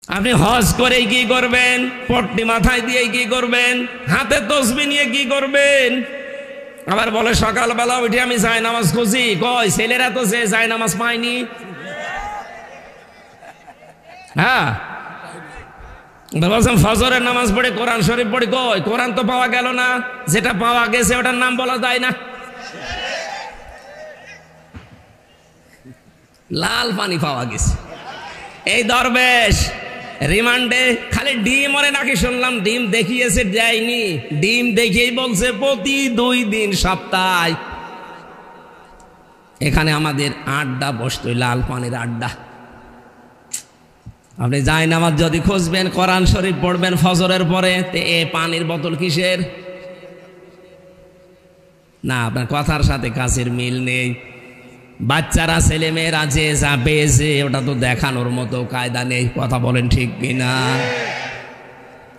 আপনি হজ করে কি করবেন? পট্টি মাথায় দিয়ে কি করবেন? হাতে তসবিহ নিয়ে কি করবেন? আবার বলে সকালবেলা উঠে আমি যাই নামাজ খুঁজি। কই ছেলেরা তো সে যাই নামাজ পায়নি। হ্যাঁ, বলছেন ফজরের নামাজ পড়ে কোরআন শরীফ পড়ে। কই কোরআন তো পাওয়া গেল না, যেটা পাওয়া গেছে ওটার নাম বলা যায় না। লাল পানি পাওয়া গেছে। এই দরবেশ রিমান্ডে খালি ডিম ওরে নাকি শুনলাম ডিম দেখিয়েছে, যায়নি। ডিম দেখিয়েই বলছে প্রতি 2 দিন সপ্তাহে এখানে আমাদের আড্ডা বসতো, লাল পানির আড্ডা। আপনি যাই নামাজ যদি খুঁজবেন, কোরআন শরীফ পড়বেন ফজরের পরে, এ পানির বোতল কিসের? না, আপনার কথার সাথে কাছের মিল নেই। বাচ্চারা ছেলে মেয়েরা যে যা পেয়েছে ওটা তো দেখানোর মতো কায়দা নেই। কথা বলেন ঠিক কিনা?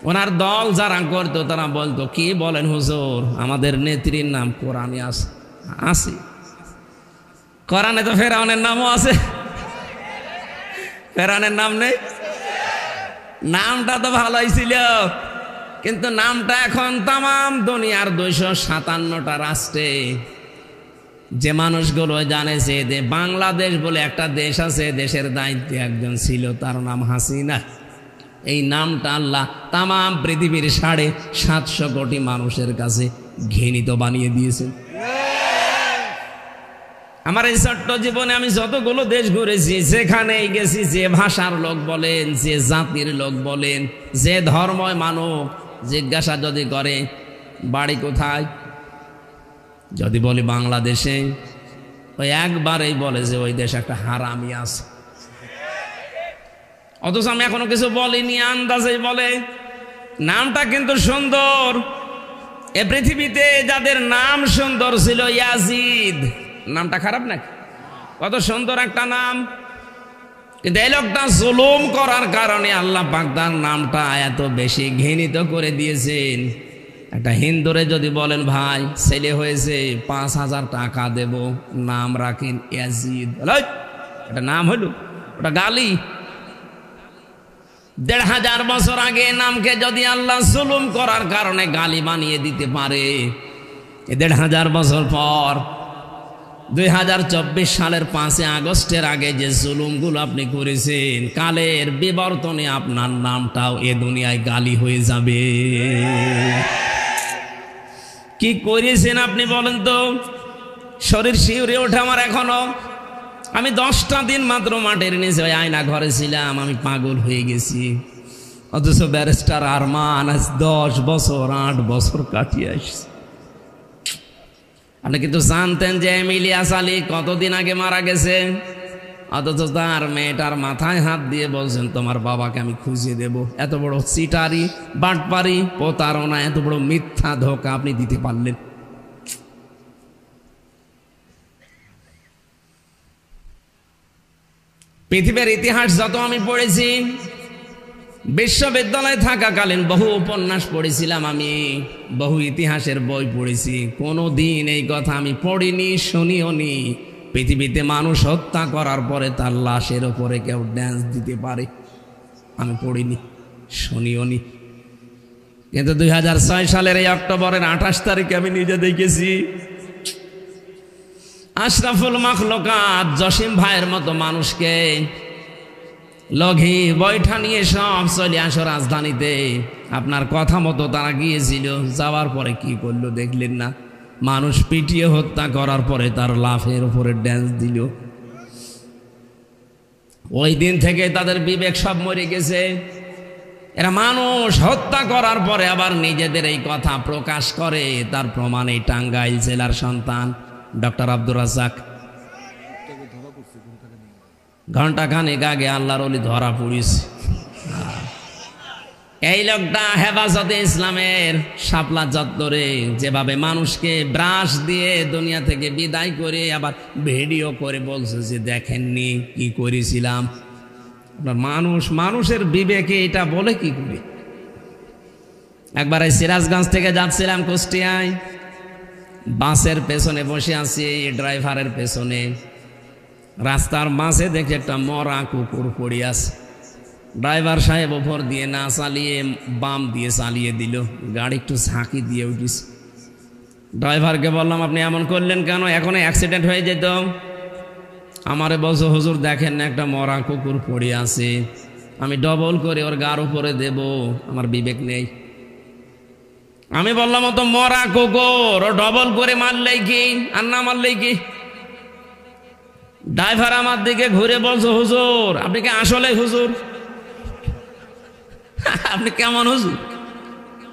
ওনার দল যারা করতো তারা বলতো কি বলেন হুজুর, আমাদের নেত্রীর নাম কোরআনে আছে। কোরআনে তো ফেরাউনের নামও আছে। ফেরাউনের নাম নেই? নামটা তো ভালোই ছিল, কিন্তু নামটা এখন তামাম দুনিয়ার 257টা রাষ্ট্রে যে মানুষগুলো জানে যে বাংলাদেশ বলে একটা দেশ আছে, দেশের দায়িত্বে একজন ছিল, তার নাম হাসিনা। এই নামটা আল্লাহ তামাম পৃথিবীর 750 কোটি মানুষের কাছে ঘৃণিত বানিয়ে দিয়েছেন। আমার এই ছোট্ট জীবনে আমি যতগুলো দেশ ঘুরেছি, যেখানেই গেছি, যে ভাষার লোক বলেন, যে জাতির লোক বলেন, যে ধর্ময় মানুষ জিজ্ঞাসা যদি করে বাড়ি কোথায়, যদি বলি বাংলাদেশে, ওই একবারেই বলে যে ওই দেশে একটা হারামি আছে। অথচ আমি এখনো কিছু বলিনি, আন্দাজেই বলে। নামটা কিন্তু সুন্দর। এ পৃথিবীতে যাদের নাম সুন্দর ছিল, ইয়াজিদ নামটা খারাপ নাকি? কত সুন্দর একটা নাম, কিন্তু এই লোকটা জুলুম করার কারণে আল্লাহ পাক তার নামটা এত বেশি ঘৃণিত করে দিয়েছেন। একটা হিন্দুরে যদি বলেন ভাই ছেলে হয়েছে 5000 টাকা দেব, নাম রাখেন ইয়াজিদ, এটা নাম হলো? ওটা গালি। 1500 বছর আগে নামকে যদি আল্লাহ জুলুম করার কারণে গালি বানিয়ে দিতে পারে, 1500 বছর পর 2024 সালের 5 আগস্টের আগে যে জুলুমগুলো আপনি করেছেন, কালের বিবর্তনে আপনার নামটাও এ দুনিয়ায় গালি হয়ে যাবে। কি করেছেন আপনি বলেন তো? শরীর শিউরে ওঠে আমার এখনো। আমি 10টা দিন মাত্র মাঠের নিচে আয়না ঘরে ছিলাম, আমি পাগল হয়ে গেছি। অথচ ব্যারিস্টার আরমান আজ 10 বছর 8 বছর কাটিয়ে আসছে। আপনি কিন্তু জানতেন যে ইলিয়াস আলী কতদিন আগে মারা গেছে? অথচ তার মেয়েটার মাথায় হাত দিয়ে বলছেন তোমার বাবাকে আমি খুঁজে দেব। এত বড় চিটারি, বাটপারি, প্রতারণা, এত বড় মিথ্যা ধোঁকা আপনি দিতে পারলেন? পৃথিবীর ইতিহাস যত আমি পড়েছি, বিশ্ববিদ্যালয়ে থাকাকালীন বহু উপন্যাস পড়েছিলাম, আমি বহু ইতিহাসের বই পড়েছি। কোনো দিন এই কথা আমি পড়িনি, শুনিও নি পৃথিবীতে মানুষ হত্যা করার পরে তার লাশের ওপরে কেউ ড্যান্স দিতে পারে। আমি পড়িনি, শুনিও নি। কিন্তু 2006 সালের এই অক্টোবরের 28 তারিখে আমি নিজে দেখেছি আশরাফুল মাখলুকাত জসিম ভাইয়ের মতো মানুষকে লগি বৈঠা নিয়ে সব চলে আসো রাজধানীতে। আপনার কথা মতো তারা গিয়েছিল, যাওয়ার পরে কি করলো দেখলেন না? মানুষ পিটিয়ে হত্যা করার পরে তার লাফের উপরে ড্যান্স দিল। ওই দিন থেকে তাদের বিবেক সব মরে গেছে। এরা মানুষ হত্যা করার পরে আবার নিজেদের এই কথা প্রকাশ করে। তার প্রমাণ এই টাঙ্গাইল জেলার সন্তান ডক্টর আব্দুর রাজ্জাক। ঘণ্টাখানেক আগে আল্লাহর ওলি ধরা পড়িছে। এই লোকটা হেফাজতে ইসলামের শাপলা চত্বরে যেভাবে মানুষকে ব্রাশ দিয়ে দুনিয়া থেকে বিদায় করে আবার ভিডিও করে বলছে যে দেখেননি কি করেছিলাম। মানুষের বিবেকে এটা বলে কি করে? একবার এই সিরাজগঞ্জ থেকে যাচ্ছিলাম কুষ্টিয়ায়, বাসের পেছনে বসে আছি, ড্রাইভারের পেছনে। রাস্তার মাঝে দেখে একটা মরা কুকুর পড়ে আছে। ড্রাইভার সাহেব ওপর দিয়ে না চালিয়ে বাম দিয়ে চালিয়ে দিল, গাড়ি একটু ঝাঁকি দিয়ে উঠিস। ড্রাইভারকে বললাম আপনি এমন করলেন কেন, এখন অ্যাক্সিডেন্ট হয়ে যেত। আমারে বলছো হুজুর দেখেন না একটা মরা কুকুর পড়ে আছে, আমি ডবল করে ওর গার উপরে দেব, আমার বিবেক নেই। আমি বললাম ও তো মরা কুকুর, ও ডবল করে মারলেই কি আর না মারলেই কি। ড্রাইভার আমার দিকে ঘুরে বলছো হুজুর আপনি কি আসলে হুজুর? আপনি কেমন হুজুর?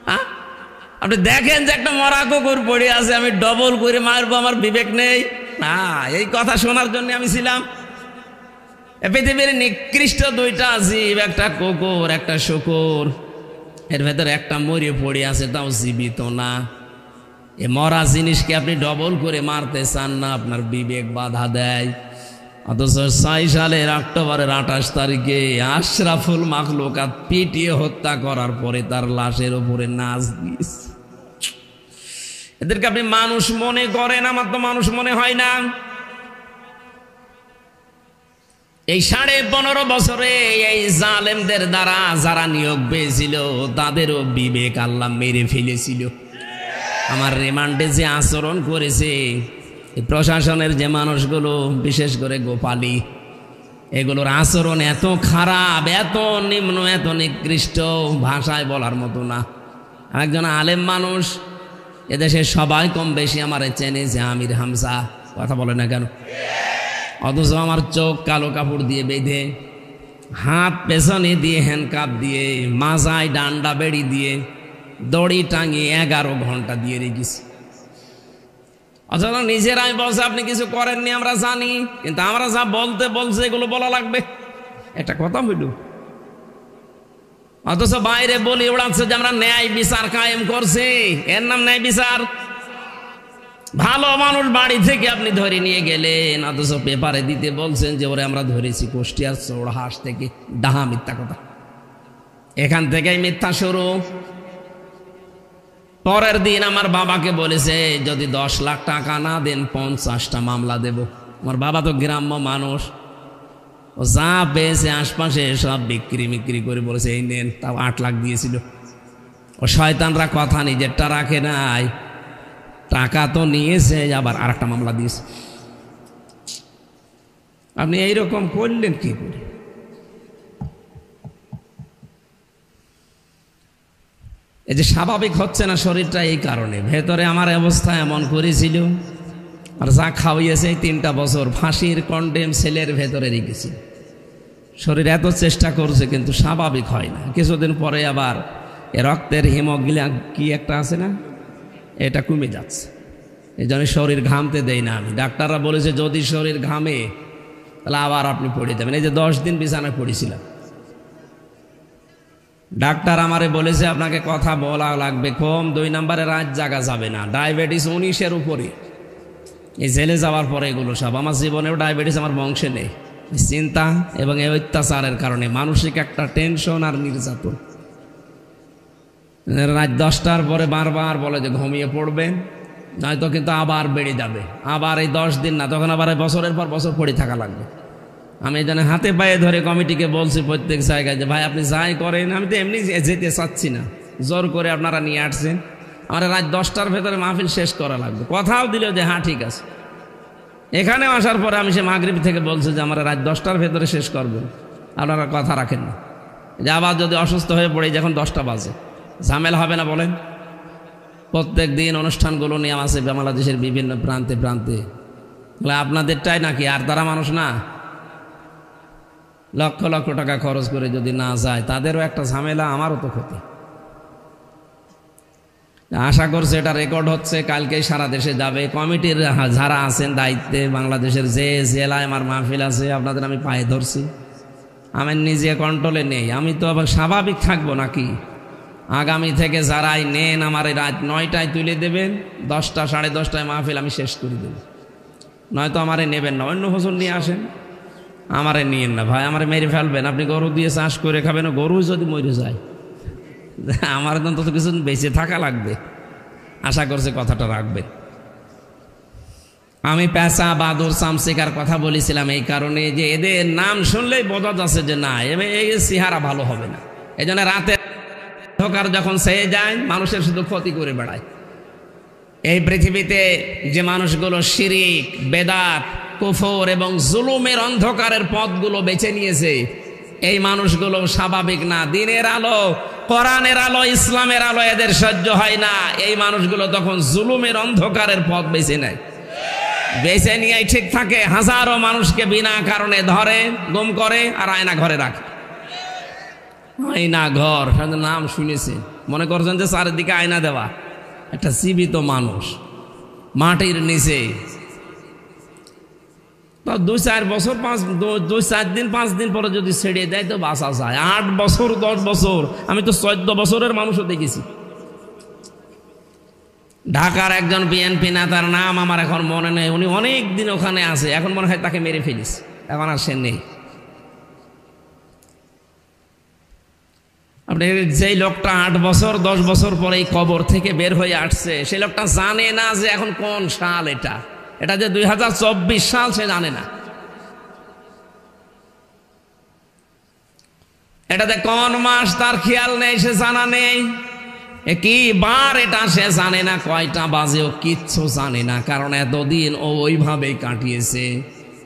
হ্যাঁ, আপনি দেখেন যে একটা মরা কুকুর পড়ে আছে, আমি ডবল করে মারবো, আমার বিবেক নেই? না, এই কথা শোনার জন্য আমি ছিলাম। পৃথিবীর নিকৃষ্ট দুইটা জীব, একটা কুকুর একটা শুকুর, এর ভেতরে একটা মরে পড়ে আছে, তাও জীবিত না। এ মরা জিনিসকে আপনি ডবল করে মারতে চান না, আপনার বিবেক বাধা দেয়। অথচ 6 সালের অক্টোবরের 28 তারিখে আশরাফুল মাখলুকাত পিটিয়ে হত্যা করার পরে তার লাশের উপরে নাচ দিয়েছে। এদেরকে আপনি মানুষ মনে করেন, আমার তো মানুষ মনে হয় না। এই 15.5 বছরে এই জালেমদের দ্বারা যারা নিয়োগ পেয়েছিল তাদেরও বিবেক আল্লাহ মেরে ফেলেছিল। আমার রিমান্ডে যে আচরণ করেছে প্রশাসনের যে মানুষগুলো, বিশেষ করে গোপালী, এগুলোর আচরণ এত খারাপ, এত নিম্ন, এত নিকৃষ্ট, ভাষায় বলার মতো না। একজন আলেম মানুষ, এদেশে সবাই কম বেশি আমার চেনে যে আমির হামজা, কথা বলে না কেন? অথচ আমার চোখ কালো কাপড় দিয়ে বেঁধে, হাত পেছনে দিয়ে হ্যান্ডকাপ দিয়ে, মাজায় ডান্ডা বেড়ি দিয়ে, দড়ি টাঙিয়ে 11 ঘন্টা দিয়ে রেখেছি। অথচ নিজেরাই বলছে আপনি কিছু করেননি, আমরা জানি, কিন্তু আমরা যা বলতে বলছে এগুলো বলা লাগবে, একটা কথা হইল। অথচ বাইরে বলি ওড়াচ্ছে যে আমরা ন্যায় বিচার কায়েম করছি, এর নাম ন্যায় বিচার? ভালো মানুষ বাড়ি থেকে আপনি ধরে নিয়ে গেলেন, অথচ পেপারে দিতে বলছেন যে ওরে আমরা ধরেছি কুষ্টিয়ার চৌড়হাট থেকে। ডাহা মিথ্যা কথা, এখান থেকেই মিথ্যা শুরু। পরের দিন আমার বাবাকে বলেছে যদি 10 লাখ টাকা না দেন 50টা মামলা দেব। আমার বাবা তো গ্রাম্য মানুষ, ও যা পেয়েছে আশপাশে সব বিক্রি করে বলেছে এই নেন, তাও 8 লাখ দিয়েছিল। ও শয়তানরা কথা নিজেরটা রাখে নাই, টাকা তো নিয়েছে, আবার আরেকটা মামলা দিয়েছে। আপনি এইরকম করলেন কি করে? এই যে স্বাভাবিক হচ্ছে না শরীরটা, এই কারণে। ভেতরে আমার অবস্থা এমন করেছিল, আর যা খাওয়াইয়েছে এই 3টা বছর ফাঁসির কন্ডেম সেলের ভেতরে রেখেছি। শরীর এত চেষ্টা করছে কিন্তু স্বাভাবিক হয় না। কিছুদিন পরে আবার রক্তের হিমোগ্লোবিন কি একটা আছে না, এটা কমে যাচ্ছে। এই জন্য শরীর ঘামতে দেয় না আমি। ডাক্তাররা বলেছে যদি শরীর ঘামে তাহলে আবার আপনি পড়ে যাবেন। এই যে 10 দিন বিছানায় পড়েছিলাম, ডাক্তার আমারে বলেছে আপনাকে কথা বলা লাগবে কম, 2 নম্বরে রাত জাগা যাবে না, ডায়াবেটিস 19-এর উপরে। এই জেলে যাওয়ার পরে এগুলো সব, আমার জীবনেও ডায়াবেটিস আমার বংশে নেই। চিন্তা এবং এই অত্যাচারের কারণে মানসিক একটা টেনশন আর নির্যাতন। রাত 10টার পরে বারবার বলে যে ঘুমিয়ে পড়বেন, নয়তো কিন্তু আবার বেড়ে যাবে। আবার এই 10 দিন না, তখন আবার বছরের পর বছর পড়ে থাকা লাগবে। আমি এই জন্য হাতে পায়ে ধরে কমিটিকে বলছি প্রত্যেক জায়গায় যে ভাই আপনি যাই করেন, আমি তো এমনি যেতে চাচ্ছি না, জোর করে আপনারা নিয়ে আসছেন, আমার রাত 10টার ভেতরে মাহফিল শেষ করা লাগবে। কথাও দিল যে হ্যাঁ ঠিক আছে। এখানে আসার পরে আমি সে মাগরিব থেকে বলছি যে আমরা রাত 10টার ভেতরে শেষ করবেন, আপনারা কথা রাখেন না। যে আবার যদি অসুস্থ হয়ে পড়ে যখন 10টা বাজে, ঝামেলা হবে না বলেন? প্রত্যেক দিন অনুষ্ঠানগুলো নিয়ে আছে বাংলাদেশের বিভিন্ন প্রান্তে প্রান্তে। আপনাদেরটাই নাকি, আর তারা মানুষ না? লক্ষ লক্ষ টাকা খরচ করে যদি না যায় তাদেরও একটা ঝামেলা, আমারও তো ক্ষতি। আশা করছে এটা রেকর্ড হচ্ছে, কালকেই সারা দেশে যাবে। কমিটির যারা আছেন দায়িত্বে, বাংলাদেশের যে জেলায় আমার মাহফিল আছে, আপনাদের আমি পায়ে ধরছি, আমি নিজে কন্ট্রোলে নেই। আমি তো আবার স্বাভাবিক থাকবো নাকি? আগামী থেকে যারাই নেন আমার রাত 9টায় তুলে দেবেন, 10টা 10:30টায় মাহফিল আমি শেষ করে দেব। নয়তো আমারে নেবেন না, অন্য হুজুর নিয়ে আসেন, আমারে নিয়েন না ভাই, আমারে মেরে ফেলবেন। আপনি গরু দিয়ে চাষ করে খাবেন, গরু যদি মরে যায়, আমার তো কিছু বেঁচে থাকা লাগবে। আশা করছে কথাটা রাখবেন। আমি পেশা বাদুর চামচিকার কথা বলেছিলাম এই কারণে যে এদের নাম শুনলেই বোঝা যাচ্ছে যে না এই চেহারা ভালো হবে না। এই জন্য রাতে অন্ধকার যখন সেয়ে যায় মানুষের শুধু ক্ষতি করে বেড়ায়। এই পৃথিবীতে যে মানুষগুলো শিরিক, বেদাত, কুফর এবং জুলুমের অন্ধকারের পথগুলো বেছে নিয়েছে, এই মানুষগুলো স্বাভাবিক না। দিনের আলো, কোরআনের আলো, ইসলামের আলো এদের সহ্য হয় না। এই মানুষগুলো তখন জুলুমের অন্ধকারের পথ বেছে নেয়। বেছে নিয়ে ঠিক থাকে, হাজারো মানুষকে বিনা কারণে ধরে, গুম করে আর আয়না ঘরে রাখে। আয়না ঘর নাম শুনেছে, মনে করছেন যে চারিদিকে আয়না দেওয়া। একটা জীবিত মানুষ মাটির নিচে 2-4 বছর 2-4 দিন 5 দিন পরে যদি ছেড়ে দেয় তো বাঁচা যায়। 8 বছর 10 বছর, আমি তো 14 বছরের মানুষও দেখেছি। ঢাকার একজন বিএনপি নেতার নাম আমার এখন মনে নেই, উনি অনেক দিন ওখানে আছে, এখন মনে হয় তাকে মেরে ফেলিস, এখন আর সে নেই। আপনি যেই লোকটা 8 বছর 10 বছর পরে এই কবর থেকে বের হয়ে আসছে, সেই লোকটা জানে না যে এখন কোন সাল, এটা যে 2024 সাল সে জানে না। এটাতে কোন মাস তার খেয়াল নেই, সে জানা নেই। কি বার এটা সে জানে না, কয়টা বাজেও কিচ্ছু জানে না, কারণ এতদিন ও ওইভাবেই কাটিয়েছে।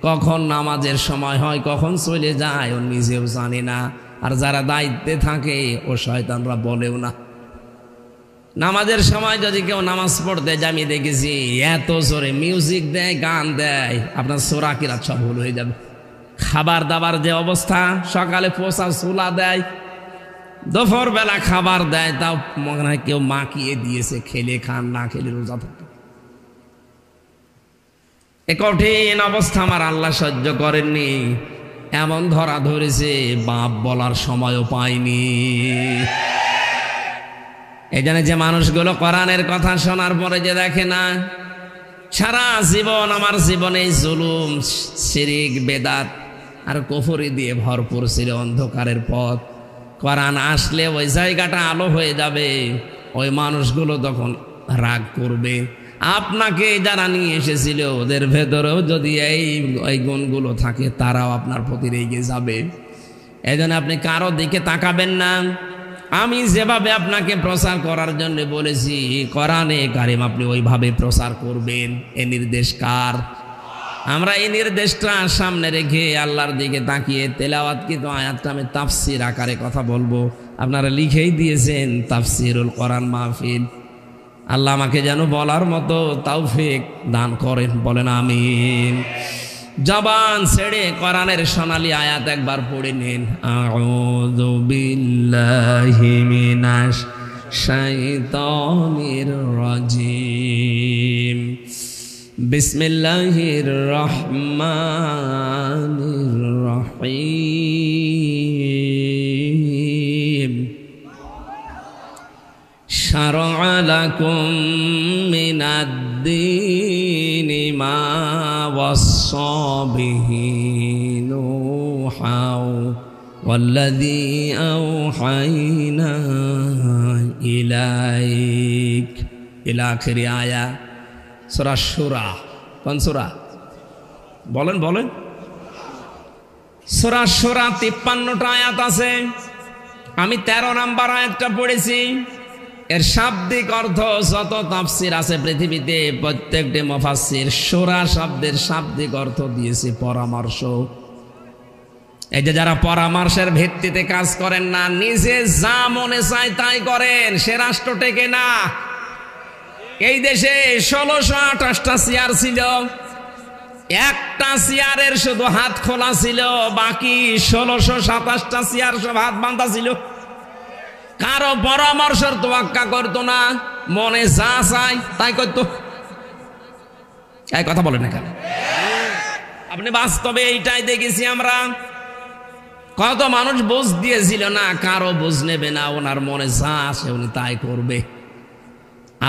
কখন নামাজের সময় হয়, কখন চলে যায় ও নিজেও জানে না। আর যারা দায়িত্বে থাকে ও শয়তানরা বলেও না। নামাজের সময় যদি কেউ নামাজ পড়তে যায়, আমি দেখেছি এত জোরে মিউজিক দেয়, গান দেয়, আপনার সোরা কিরাত সব ভুল হয়ে যাবে। খাবার দাবার যে অবস্থা, সকালে পোষা চুলা দেয়, দুপুর বেলা খাবার দেয়, তাও মনে হয় কেউ মাখিয়ে দিয়েছে, খেলে খান, না খেলে রোজা থাকে। এ কঠিন অবস্থা আমার আল্লাহ সহ্য করেননি, এমন ধরা ধরেছে বাপ বলার সময়ও পায়নি। এই জন্য যে মানুষগুলো কোরআনের কথা শোনার পরে যে দেখে না, সারা জীবন আমার জীবনে জুলুম, শিরিক, বেদাত আর কুফরি দিয়ে ভরপুর ছিল অন্ধকারের পথ। কোরআন আসলে ওই জায়গাটা আলো হয়ে যাবে, ওই মানুষগুলো তখন রাগ করবে। আপনাকে যারা নিয়ে এসেছিল ওদের ভেতরেও যদি এই গুণগুলো থাকে, তারাও আপনার প্রতি রেগে যাবে। এই জন্য আপনি কারো দিকে তাকাবেন না। আমি যেভাবে আপনাকে প্রচার করার জন্য বলেছি কোরআনে কারিম, আপনি ওইভাবে প্রচার করবেন। এ নির্দেশ কার? আমরা এই নির্দেশটা সামনে রেখে আল্লাহর দিকে তাকিয়ে তেলাওয়াত কিন্তু আয়াতটা আমি তাফসির আকারে কথা বলবো। আপনারা লিখেই দিয়েছেন তাফসিরুল কোরআন মাহফিল। আল্লাহ আমাকে যেন বলার মতো তৌফিক দান করেন, বলেন আমিন। জবান ছেড়ে কোরআনের সোনালী আয়াত একবার পড়ে নিন। আউযু বিল্লাহি মিনাশ শাইতানির রাজিম। বিসমিল্লাহির রহমানির রহিম। শারআ লাকুম মিনাদ-দীনি মা ওয়াসসা বিহি নূহা ওয়াল্লাযী আওহাইনা ইলাইক ইলা আখিরি আয়া। সূরা শুরা। কোন সূরা? বলেন সূরা শুরা 53টা আয়াত আছে। আমি 13 নাম্বার আয়াতটা পড়েছি। এর শাব্দিক অর্থ যত তাফসির আছে পৃথিবীতে, প্রত্যেকটি মুফাসসির শুরা শব্দের শাব্দিক অর্থ দিয়েছে পরামর্শ। এই যে যারা পরামর্শের ভিত্তিতে কাজ করেন না, নিজে যা মনে চায় তাই করেন, সে রাষ্ট্র টেকে না। এই দেশে 1628টা চেয়ার ছিল, একটা চেয়ারের শুধু হাত খোলা ছিল, বাকি 1627টা চেয়ার সব হাত বাঁধা ছিল। কারো পরামর্শের তোয়াক্কা করতো না, মনে যা চায় তাই করতো। এই কথা বলেন না কেন? আপনি বাস্তবে এইটাই দেখেছি আমরা। কত মানুষ বুঝ দিয়েছিল না, কারো বুঝ নেবে না, ওনার মনে যা আসে উনি তাই করবে।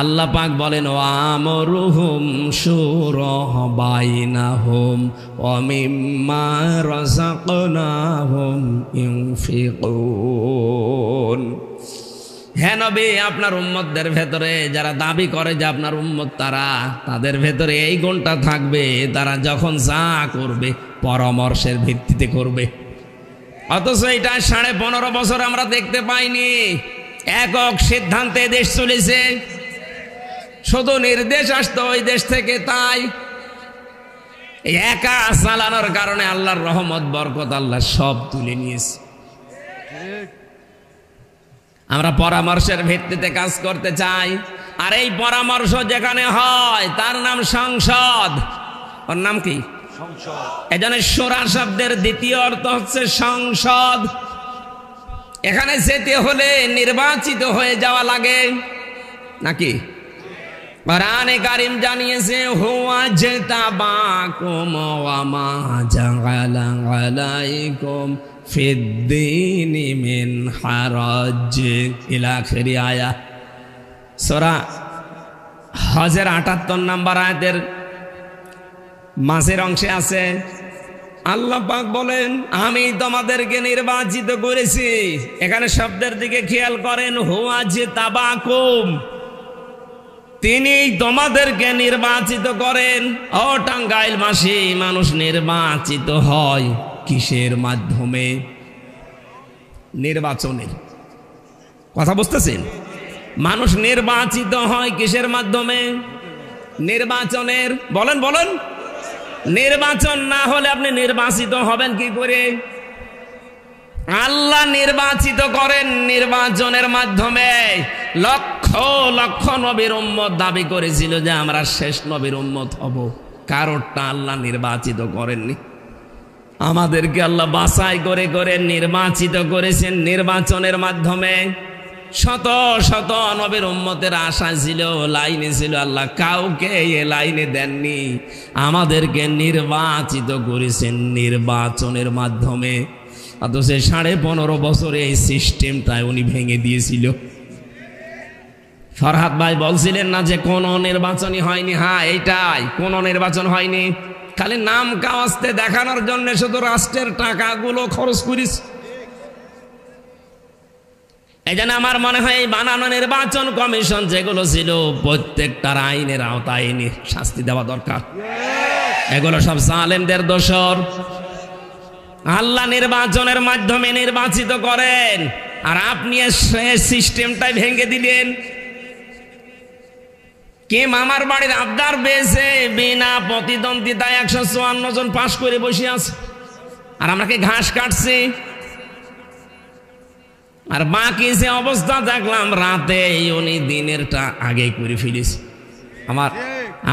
আল্লাহ পাক বলেন ওয়ামরুহুম শুরা বাইনাহুম ওয়া মিম্মা রাযাকনাহুম ইউনফিকুন। হেন হবে আপনার উম্মতদের ভেতরে, যারা দাবি করে যে আপনার উম্মত তাদের ভেতরে এই গুণটা থাকবে, তারা যখন যা করবে পরামর্শের ভিত্তিতে করবে। অথচ এটা 15.5 বছর আমরা দেখতে পাইনি। একক সিদ্ধান্তে দেশ চলেছে, শুধু নির্দেশ আসতো ওই দেশ থেকে, তাই একা চালানোর কারণে আল্লাহর রহমত বরকত আল্লাহ সব তুলে নিয়েছে। আমরা পরামর্শের ভিত্তিতে কাজ করতে চাই, আর এই পরামর্শ যেখানে হয় তার নাম সংসদ। ওর নাম কি? সংসদ। এজন্য শূরা শব্দের দ্বিতীয় অর্থ হচ্ছে সংসদ। এখানে যেতে হলে নির্বাচিত হয়ে যাওয়া লাগে নাকি? কোরআনে কারীম জানিয়েছে, হুয়া জাতাবাকুম ওয়া মা জাআলা আলাইকুম ফিদ্দীনি মিন হারাজ ইলা আখিরি আয়া। সূরা হজের 78 নম্বর আয়াতের মাঝের অংশে আছে, আল্লাহ পাক বলেন, আমি তোমাদেরকে নির্বাচিত করেছি। এখানে শব্দের দিকে খেয়াল করেন, হুয়া জাতাবাকুম, তিনি তোমাদেরকে নির্বাচিত করেন। ও টাঙ্গাইলবাসী, মানুষ নির্বাচিত হয় কিসের মাধ্যমে? নির্বাচনের কথা বুঝতেছেন? মানুষ নির্বাচিত হয় কিসের মাধ্যমে? নির্বাচনের। বলেন বলেন, নির্বাচন না হলে আপনি নির্বাচিত হবেন কি করে? আল্লাহ নির্বাচিত করেন নির্বাচনের মাধ্যমে। লক্ষ লক্ষ নবীর উম্মত দাবি করেছিল যে আমরা শেষ নবীর উম্মত হব, কারোরটা আল্লাহ নির্বাচিত করেননি। আমাদেরকে আল্লাহ বাছাই করে করে নির্বাচিত করেছেন নির্বাচনের মাধ্যমে। শত শত নবীর উম্মতের আশা ছিল, লাইনে ছিল, আল্লাহ কাউকে এ লাইনে দেননি। আমাদেরকে নির্বাচিত করেছেন নির্বাচনের মাধ্যমে। অথচ 15.5 বছরে এই সিস্টেমটাই উনি ভেঙে দিয়েছিল। ফরহাদ ভাই বলছিলেন না যে কোনো নির্বাচনই হয়নি? হ্যাঁ, এইটাই, কোনো নির্বাচন হয়নি। খালি নাম কাওয়াজতে দেখানোর জন্য শুধু রাষ্ট্রের টাকাগুলো খরচ করিস। এই জন্য আমার মনে হয় বানানো নির্বাচন কমিশন যেগুলো ছিল প্রত্যেকটার আইনের আওতায় এনে শাস্তি দেওয়া দরকার। এগুলো সব জালেমদের দোসর। আল্লাহ নির্বাচনের মাধ্যমে নির্বাচিত করেন, আর আপনি সিস্টেমটাই ভেঙে দিলেন। কে মামার বাড়ির আবদার পেয়েছে, বিনা প্রতিদ্বন্দ্বিতায় 154 জন পাশ করে বসে আছে, আর আমরা কি ঘাস কাটছি? আর বাকি যে অবস্থা দেখলাম রাতে, উনি দিনেরটা আগে করে ফেলিস।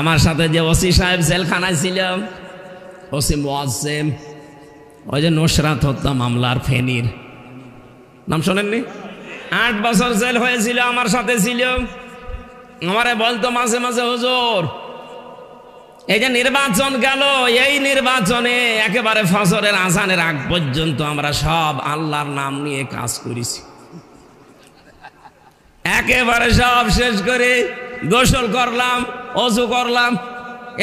আমার সাথে যে ওসি সাহেব জেলখানায় ছিল, ওসি মুয়াজ্জেম, ওই যে নুসরাত হত্যা মামলার ফেনীর নাম শোনেননি? 8 বছর জেল হয়েছিল, আমার সাথে ছিল। আমারে বলতো মাঝে মাঝে, হুজুর এই যে নির্বাচন গেল, এই নির্বাচনে একেবারে ফজরের আজানের আগ পর্যন্ত আমরা সব আল্লাহর নাম নিয়ে কাজ করেছি। একেবারে সব শেষ করে গোসল করলাম, ওযু করলাম,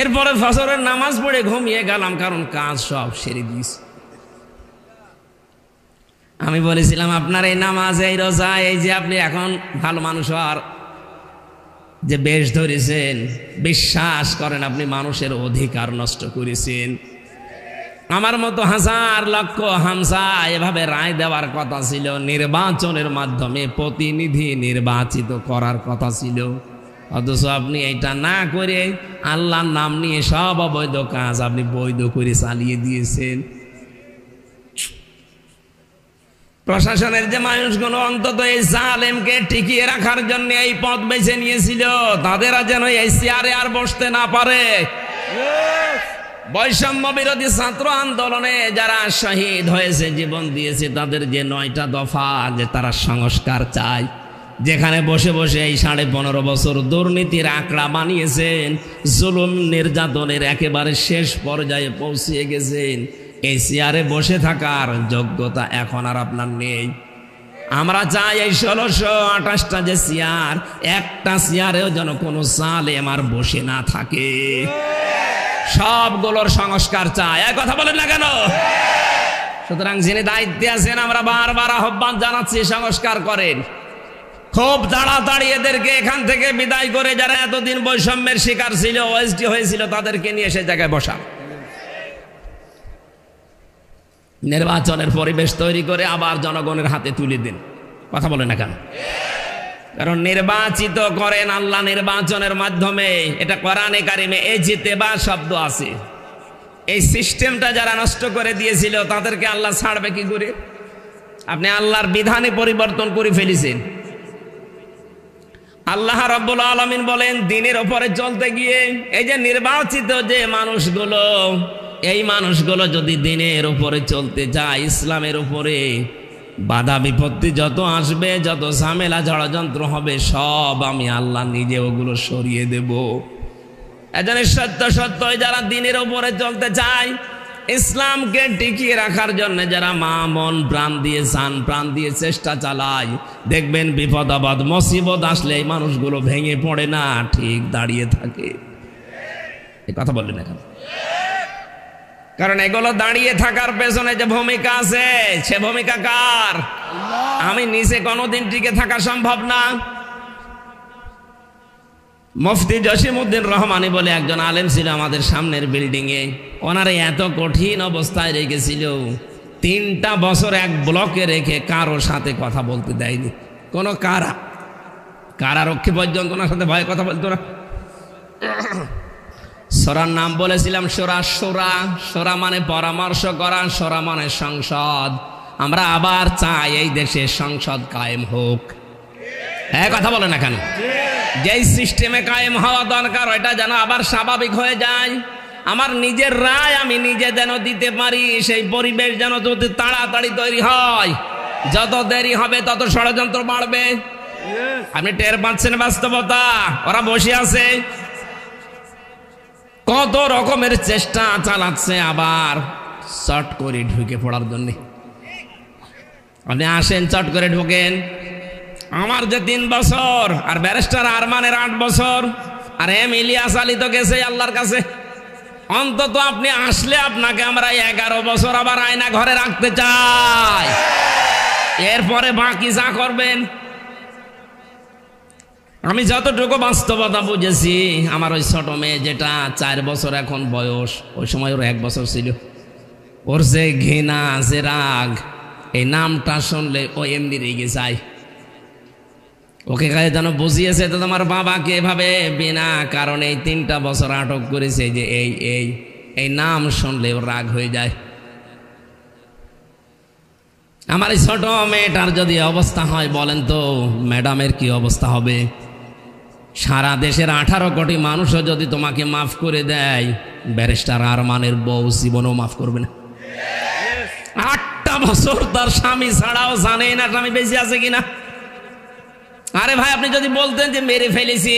এরপরে ফজরের নামাজ পড়ে ঘুমিয়ে গেলাম, কারণ কাজ সব সেরে দিয়েছি। আমি বলেছিলাম, আপনার এই নামাজ, এই রোজা, এই যে আপনি এখন ভালো মানুষ আর যে বেশ ধরেছেন, বিশ্বাস করেন আপনি মানুষের অধিকার নষ্ট করেছেন। আমার মতো হাজার লক্ষ হামজা এভাবে রায় দেওয়ার কথা ছিল, নির্বাচনের মাধ্যমে প্রতিনিধি নির্বাচিত করার কথা ছিল। অথচ আপনি এটা না করে আল্লাহর নাম নিয়ে সব অবৈধ কাজ আপনি বৈধ করে চালিয়ে দিয়েছেন। প্রশাসনের যে মানুষগুলো অন্তত এই জালেমকে টিকিয়ে রাখার জন্য এই পথ বেছে নিয়েছিল, তাদেরা যেন এই চেয়ারে আর বসতে না পারে। বৈষম্য বিরোধী ছাত্র আন্দোলনে যারা শহীদ হয়েছে, জীবন দিয়েছে, তাদের যে 9টা দফা যে তারা সংস্কার চায়, যেখানে বসে বসে এই 15.5 বছর দুর্নীতির আঁকড়া বানিয়েছেন, জুলুম নির্যাতনের একেবারে শেষ পর্যায়ে পৌঁছিয়ে গেছেন, এই চেয়ারে বসে থাকার যোগ্যতা এখন আর আপনার নেই। আমরা চাই এই 1628টা যে চেয়ার, একটা চেয়ারেও যেন কোনো জালেম আর বসে না থাকে। সবগুলোর সংস্কার চাই, এক কথা বলেন না কেন? সুতরাং যিনি দায়িত্বে আছেন, আমরা বারবার আহ্বান জানাচ্ছি, সংস্কার করেন। খুব তাড়াতাড়ি এদেরকে এখান থেকে বিদায় করে যারা এতদিন বৈষম্যের শিকার ছিল, ওএসডি হয়েছিল, তাদেরকে নিয়ে সে জায়গায় বসা, নির্বাচনের পরিবেশ তৈরি করে আবার জনগণের হাতে তুলে দিন। কথা বলে না কেন? কারণ নির্বাচিত করেন আল্লাহ নির্বাচনের মাধ্যমে। এটা কোরআনে কারিমে ইজতিবা শব্দ আছে। এই সিস্টেমটা যারা নষ্ট করে দিয়েছিল তাদেরকে আল্লাহ ছাড়বে কি করে? আপনি আল্লাহর বিধানে পরিবর্তন করে ফেলেছেন। আল্লাহ রাব্বুল আলামিন বলেন দিনের উপরে চলতে গিয়ে এই যে নির্বাচিত যে মানুষগুলো, এই মানুষগুলো যদি দিনের উপরে চলতে যায়, ইসলামের উপরে, বাধা বিপত্তি যত আসবে, যত ঝামেলা ষড়যন্ত্র হবে, সব আমি আল্লাহ নিজে ওগুলো সরিয়ে দেব। এজন্য সত্য সত্যই যারা দিনের উপরে চলতে চায়, ইসলামকে টিকিয়ে রাখার জন্য যারা মা মন প্রাণ দিয়ে জান প্রাণ দিয়ে চেষ্টা চালায়, দেখবেন বিপদ আপদ মুসিবত আসলে এই মানুষগুলো ভেঙে পড়ে না, ঠিক দাঁড়িয়ে থাকে। এই কথা বললেন এখন? কারণ এগুলো দাঁড়িয়ে থাকার পেছনে যে ভূমিকা আছে, সে ভূমিকা কার? আমি নিজে কোনোদিন টিকে থাকা সম্ভব না। মুফতি জসিমউদ্দিন রহমানী বলে একজন আলেম ছিল আমাদের সামনের বিল্ডিং এ। ওনারে এত কঠিন অবস্থায় রেখেছিল, 3টা বছর এক ব্লকে রেখে কারোর সাথে কথা বলতে দেয়নি। কোন কারারক্ষী পর্যন্ত ওনার সাথে ভয়ে কথা বলতো না। সূরার নাম বলেছিলাম সূরা শূরা। শূরা মানে পরামর্শ করা, শূরা মানে সংসদ। আমরা আবার চাই এই দেশে সংসদ কায়েম হোক। হ্যাঁ, কথা বলে না কেন? যেই সিস্টেমে কায়েম হওয়া দরকার ওইটা যেন আবার স্বাভাবিক হয়ে যায়। আমার নিজের রায় আমি নিজে যেন দিতে পারি, সেই পরিবেশ যেন যদি তাড়াতাড়ি তৈরি হয়। যত দেরি হবে তত ষড়যন্ত্র বাড়বে। আপনি টের পাচ্ছেন বাস্তবতা? ওরা বসে আছে, কত রকমের চেষ্টা চালাচ্ছে আবার চট করে ঢুকে পড়ার জন্য। আপনি আসেন, চট করে ঢোকেন। আমার যে 3 বছর, আর ব্যারিস্টার আরমানের 8 বছর, আর ইলিয়াস আলী তো গেছে আল্লাহর কাছে। অন্তত আপনি আসলে আপনাকে আমরা 11 বছর আবার আয়না ঘরে রাখতে চাই। এরপরে বাকি যা করবেন। আমি যতটুকু বাস্তবতা বুঝেছি, আমার ওই ছোট মেয়ে যেটা 4 বছর এখন বয়স, ওই সময় ওর 1 বছর ছিল, ওর যে ঘৃণা, যে রাগ, এই নামটা শুনলে ও এমনি রেগে যায়। ওকে কাজে যেন বুঝিয়েছে তো তোমার বাবাকে এভাবে বিনা কারণে 3টা বছর আটক করেছে, যে এই নাম শুনলে ওর রাগ হয়ে যায়। আমার এই ছোট মেয়েটার যদি অবস্থা হয়, বলেন তো ম্যাডামের কি অবস্থা হবে? সারা দেশের 18 কোটি মানুষও যদি তোমাকে মাফ করে দেয়, ব্যারিস্টার আরমানের বউ জীবনও মাফ করবে না। 8টা বছর তার স্বামী ছাড়াও জানে না স্বামী বেঁচে আছে কিনা। আরে ভাই, আপনি যদি বলতেন যে মেরে ফেলেছি,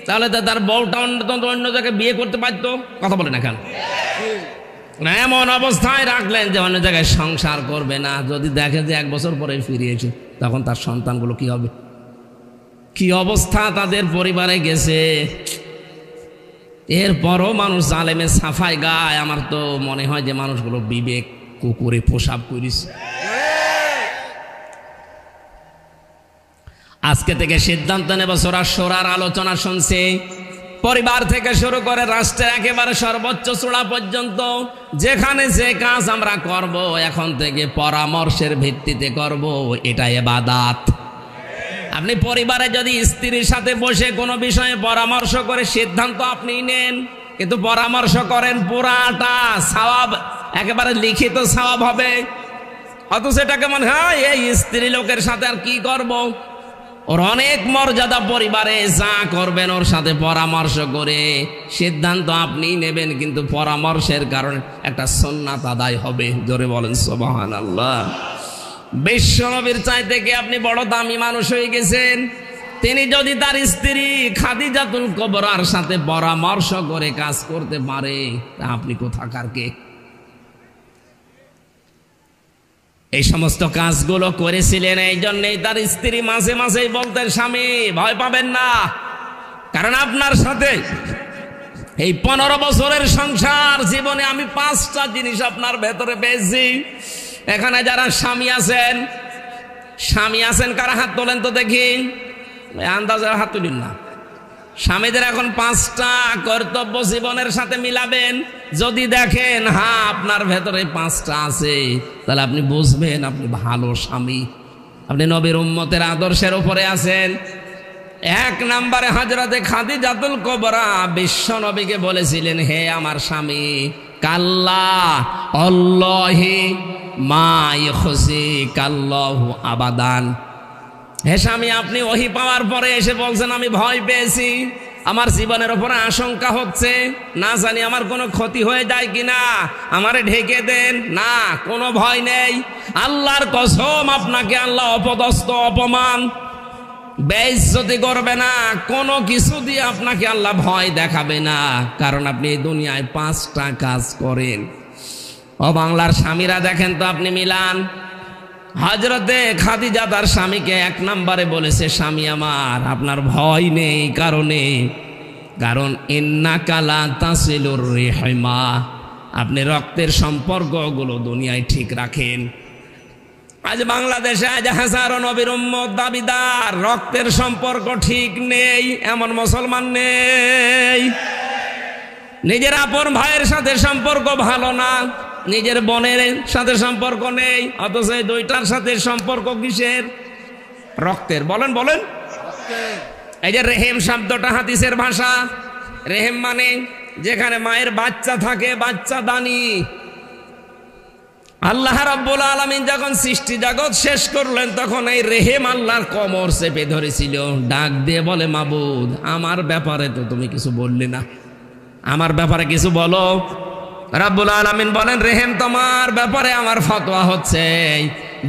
তাহলে তো তার বউটা অন্য জায়গায় বিয়ে করতে পারতো। কথা বলে না কেন? এমন অবস্থায় রাখলেন যে অন্য জায়গায় সংসার করবে না। যদি দেখে যে 1 বছর পরে ফিরিয়েছে, তখন তার সন্তানগুলো কি হবে? কি অবস্থা তাদের পরিবারে গেছে। এরপরও মানুষ জালেমে সাফাই গায়। আমার তো মনে হয় যে মানুষগুলো বিবেক কুকুরে পোশাক করিস। আজকে থেকে সিদ্ধান্ত নেব, সূরার আলোচনা শুনছে, পরিবার থেকে শুরু করে রাষ্ট্রের একেবারে সর্বোচ্চ চূড়া পর্যন্ত যেখানে যে কাজ আমরা করব, এখন থেকে পরামর্শের ভিত্তিতে করব। এটা ইবাদত। আপনি পরিবারে যদি স্ত্রীর সাথে বসে কোনো বিষয়ে পরামর্শ করে সিদ্ধান্ত আপনি নেন, কিন্তু পরামর্শ করেন পুরাটা সওয়াব, একেবারে লিখিত সওয়াব হবে। অথচ এটাকে মনে হয় এই স্ত্রী লোকের সাথে আর কি করব। ওর অনেক মর্যাদা পরিবারে, যা করবেন ওর সাথে পরামর্শ করে সিদ্ধান্ত আপনি নেবেন, কিন্তু পরামর্শের কারণে একটা সুন্নাত আদায় হবে। জোরে বলেন সুবহানাল্লাহ। বিশ্বনবীর চাইতে কি আপনি বড় দামি মানুষ হয়ে গেছেন? তিনি যদি তার স্ত্রী খাদিজাতুল কুবরার সাথে পরামর্শ করে কাজ করতে পারে, তা আপনি কোথাকার কে? এই সমস্ত কাজগুলো করেছিলেন। এই জন্যই তার স্ত্রী মাঝে মাঝেই বলতেন, স্বামী ভয় পাবেন না, কারণ আপনার সাথে এই 15 বছরের সংসার জীবনে আমি 5টা জিনিস আপনার ভেতরে পেয়েছি। এখানে যারা স্বামী আছেন কারা হাত তোলেন তো দেখি। আন্দাজের হাত তুলিন না। স্বামীদের এখন 5টা কর্তব্য জীবনের সাথে মিলাবেন। যদি দেখেন হ্যাঁ আপনার ভেতরে 5টা আছে, তাহলে আপনি বুঝবেন আপনি ভালো স্বামী, আপনি নবীর উম্মতের আদর্শের উপরে আছেন। 1 নম্বরে হযরতে খাদিজাতুল কুবরা বিশ্ব নবীকে বলেছিলেন, হে আমার স্বামী, কাল্লা আল্লাহি মা ইখজিকাল্লাহু আবাদান। হে স্বামী, আপনি ওহী পাওয়ার পরে এসে বলছেন আমি ভয় পেয়েছি, আমার জীবনের উপরে আশঙ্কা হচ্ছে, না জানি আমার কোনো ক্ষতি হয়ে যায় কিনা, আমারে ঢেকে দেন। না, কোনো ভয় নেই। আল্লাহর কসম, আপনাকে আল্লাহ অপদস্থ অপমান বেইজ্জতি করবে না, কোনো কিছু দিয়ে আপনাকে আল্লাহ ভয় দেখাবে না, কারণ আপনি এই দুনিয়ায় 5টা কাজ করেন। ও বাংলার স্বামীরা দেখেন তো, আপনি মিলান। হযরতে খাদিজা তার স্বামীকে 1 নম্বরে বলেছে, স্বামী আমার, আপনার ভয় নেই কারণ ইন্নাকা লা তাসিলুর রিহমা, আপনি রক্তের সম্পর্কগুলো দুনিয়ায় ঠিক রাখেন। আজ বাংলাদেশে আজ হাজারো নবীর উম্মত দাবিদার, রক্তের সম্পর্ক ঠিক নেই এমন মুসলমান নেই। নিজের আপন ভাইয়ের সাথে সম্পর্ক ভালো না, নিজের বোনের সাথে সম্পর্ক নেই, অথচ এই 2টার সাথে সম্পর্ক কিসের? রক্তের। বলেন বলেন। এই যে রেহেম শব্দটা হাদিসের ভাষা, রেহেম মানে যেখানে মায়ের বাচ্চা থাকে, বাচ্চা দানি। আল্লাহ রাব্বুল আলামিন যখন সৃষ্টি জগৎ শেষ করলেন, তখন এই রেহেম আল্লাহর কোমর চেপে ধরেছিল। ডাক দিয়ে বলে, মাবুদ, আমার ব্যাপারে তো তুমি কিছু বললে না, আমার ব্যাপারে কিছু বলো। রাব্বুল আলামিন বলেন, রেহেম, তোমার ব্যাপারে আমার ফতোয়া হচ্ছে,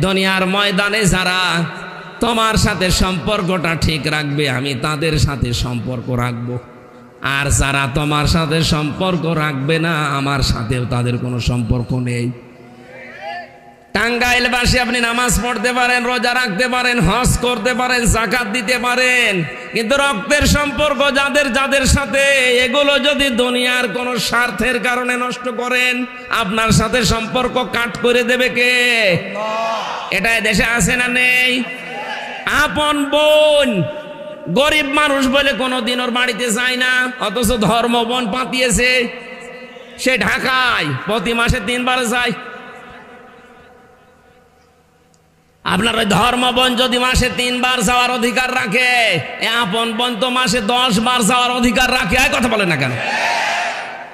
দুনিয়ার ময়দানে যারা তোমার সাথে সম্পর্কটা ঠিক রাখবে, আমি তাদের সাথে সম্পর্ক রাখবো, আর যারা তোমার সাথে সম্পর্ক রাখবে না, আমার সাথেও তাদের কোনো সম্পর্ক নেই। টাঙ্গাইলবাসী আপনি নামাজ পড়তে পারেন, রোজা রাখতে পারেন, হজ করতে পারেন, যাকাত দিতে পারেন, কিন্তু রক্তের সম্পর্ক যাদের সাথে, এগুলো যদি দুনিয়ার কোনো স্বার্থের কারণে নষ্ট করেন, আপনার সাথে সম্পর্ক কাট করে দেবে কে? এটা দেশে আছে না নেই? আপন বোন, গরিব মানুষ বলে কোনোদিন ওর বাড়িতে যায় না, অথচ ধর্ম বোন পাতিয়েছে, সে ঢাকায় প্রতি মাসে 3 বার যায়। আপনার ওই ধর্ম বোন যদি মাসে 3 বার যাওয়ার অধিকার রাখে, আপন বোন তো মাসে 10 বার যাওয়ার অধিকার রাখে। কথা বলে না কেন?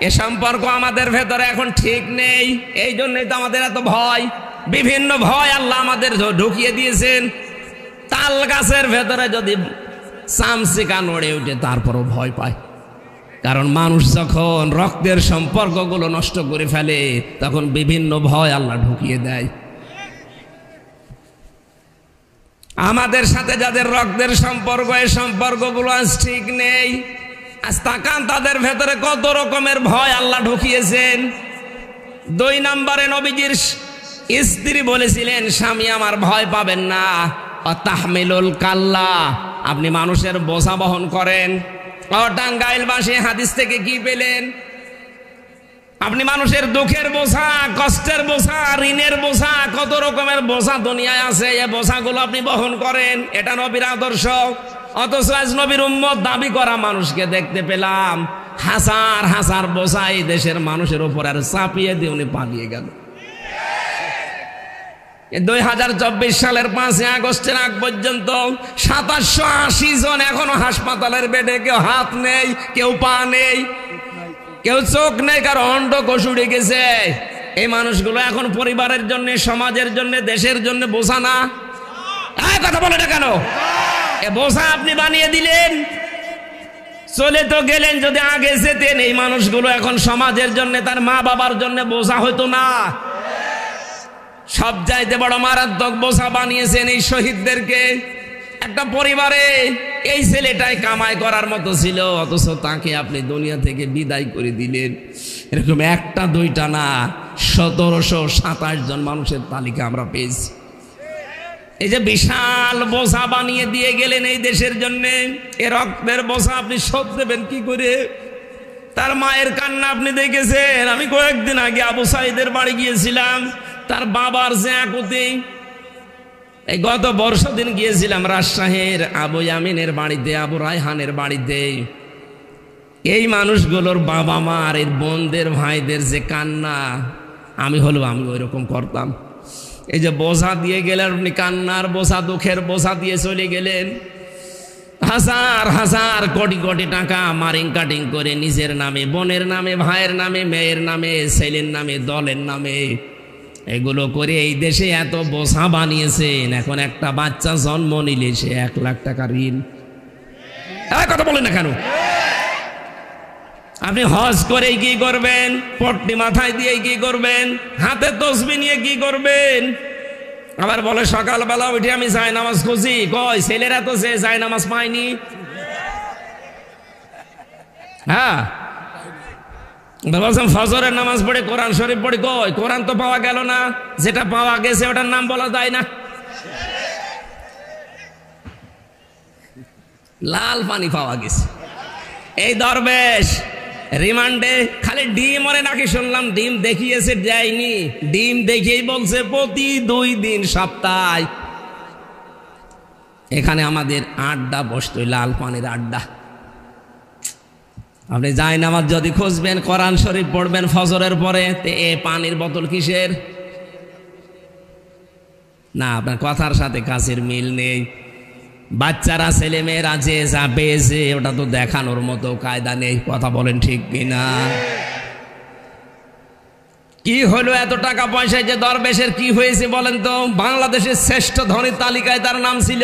এ সম্পর্ক আমাদের ভেতরে এখন ঠিক নেই, এই জন্যই তো আমাদের এত ভয়। বিভিন্ন ভয় আল্লাহ আমাদের ঢুকিয়ে দিয়েছেন। তাল গাছের ভেতরে যদি চামচিকা নড়ে উঠে, তারপরও ভয় পায়, কারণ মানুষ যখন রক্তের সম্পর্কগুলো নষ্ট করে ফেলে, তখন বিভিন্ন ভয় আল্লাহ ঢুকিয়ে দেয়। আমাদের সাথে যাদের রক্তের সম্পর্ক, এই সম্পর্কগুলো আজ ঠিক নেই। আজ তাকান তাদের ভেতরে কত রকমের ভয় আল্লাহ ঢুকিয়েছেন। 2 নম্বরে নবীজির স্ত্রী বলেছিলেন, স্বামী আমার, ভয় পাবেন না, তাহমিলুল কাল্লা, আপনি মানুষের বোঝা বহন করেন। ও টাঙ্গাইলবাসী, হাদিস থেকে কি পেলেন? আপনি মানুষের দুঃখের বোঝা, কষ্টের বোঝা, ঋণের বোঝা, কত রকমের বোঝা দুনিয়ায় আছে, এই বোঝাগুলো আপনি বহন করেন। এটা নবীর আদর্শ। অথচ আজ নবীর উম্মত দাবি করা মানুষকে দেখতে পেলাম হাজার হাজার বোঝা এই দেশের মানুষের উপর আর চাপিয়ে দিয়ে উনি পালিয়ে গেল। 2024 সালের 5 আগস্টের আগ পর্যন্ত 2780 জন এখনো হাসপাতালের বেডে, কেউ হাত নেই, কেউ পা নেই, কেউ চোখ নেই, কারো অন্ডকোষ উড়ে গেছে। এই মানুষগুলো এখন পরিবারের জন্য, সমাজের জন্য, দেশের জন্য বোঝা না? কথা বলে না কেন? এ বোঝা আপনি বানিয়ে দিলেন। চলে তো গেলেন, যদি আগে যেতেন, এই মানুষগুলো এখন সমাজের জন্য, তার মা বাবার জন্য বোঝা হইতো না। সব চাইতে বড় মারাত্মক বোঝা বানিয়েছেন এই শহীদদেরকে। একটা পরিবারে এই ছেলেটাই কামাই করার মতো ছিল, অথচ তাকে আপনি দুনিয়া থেকে বিদায় করে দিলেন। এরকম 1টা 2টা না, 1727 জন মানুষের তালিকা আমরা পেয়েছি। এই যে বিশাল বোঝা বানিয়ে দিয়ে গেলেন এই দেশের জন্য, এ রক্তের বোঝা আপনি শোধ দেবেন কি করে? তার মায়ের কান্না আপনি দেখেছেন। আমি কয়েকদিন আগে আবু সাইদের বাড়ি গিয়েছিলাম, তার বাবার যে আকুতি, এই গত বর্ষদিন গিয়েছিলাম রাজশাহীর আবু ইয়ামিনের বাড়িতে, আবু রায়হানের বাড়িতে। এই মানুষগুলোর বাবা মা আর এর বোনদের ভাইদের যে কান্না, আমি ওই রকম করতাম। এই যে বোঝা দিয়ে গেলেন আপনি, কান্নার বোঝা, দুঃখের বোঝা দিয়ে চলে গেলেন। হাজার হাজার কোটি কোটি টাকা মারিং কাটিং করে নিজের নামে, বোনের নামে, ভাইয়ের নামে, মেয়ের নামে, ছেলের নামে, দলের নামে, এগুলো করে এই দেশে এত বোঝা বানিয়েছেন। এখন একটা বাচ্চা জন্ম নিলে সে 1 লাখ টাকা ঋণ। কথা বলেন না কেন? আপনি হজ করে কি করবেন? পট্টি মাথায় দিয়ে কি করবেন? হাতে তসবিহ নিয়ে কি করবেন? আবার বলে সকালবেলা উঠে আমি যাই নামাজ খুঁজি। কই ছেলেরা তো সে যাই নামাজ পায়নি। হ্যাঁ, বলছেন ফজরের নামাজ পড়ে, কোরআন শরীফ পড়ে। কই কোরআন তো পাওয়া গেল না, যেটা পাওয়া গেছে ওটার নাম বলা যায় না। লাল পানি পাওয়া গেছে। এই দরবেশ রিমান্ডে খালি ডিম ওরে নাকি শুনলাম ডিম দেখিয়েছে, দেয়নি। ডিম দেখিয়েই বলছে প্রতি 2 দিন সপ্তাহে এখানে আমাদের আড্ডা বসতো, লাল পানির আড্ডা। আপনি যাই নামাজ যদি খুঁজবেন, কোরআন শরীফ পড়বেন ফজরের পরে, এ পানির বোতল কিসের? না, আপনার কথার সাথে কাছের মিল নেই। বাচ্চারা, ছেলে মেয়েরা যে যা পেয়েছে ওটা তো দেখানোর মতো কায়দা নেই। কথা বলেন ঠিক কিনা? কি হলো এত টাকা পয়সায় যে দরবেশের কি হয়েছে বলেন তো? বাংলাদেশের শ্রেষ্ঠ ধনীর তালিকায় তার নাম ছিল,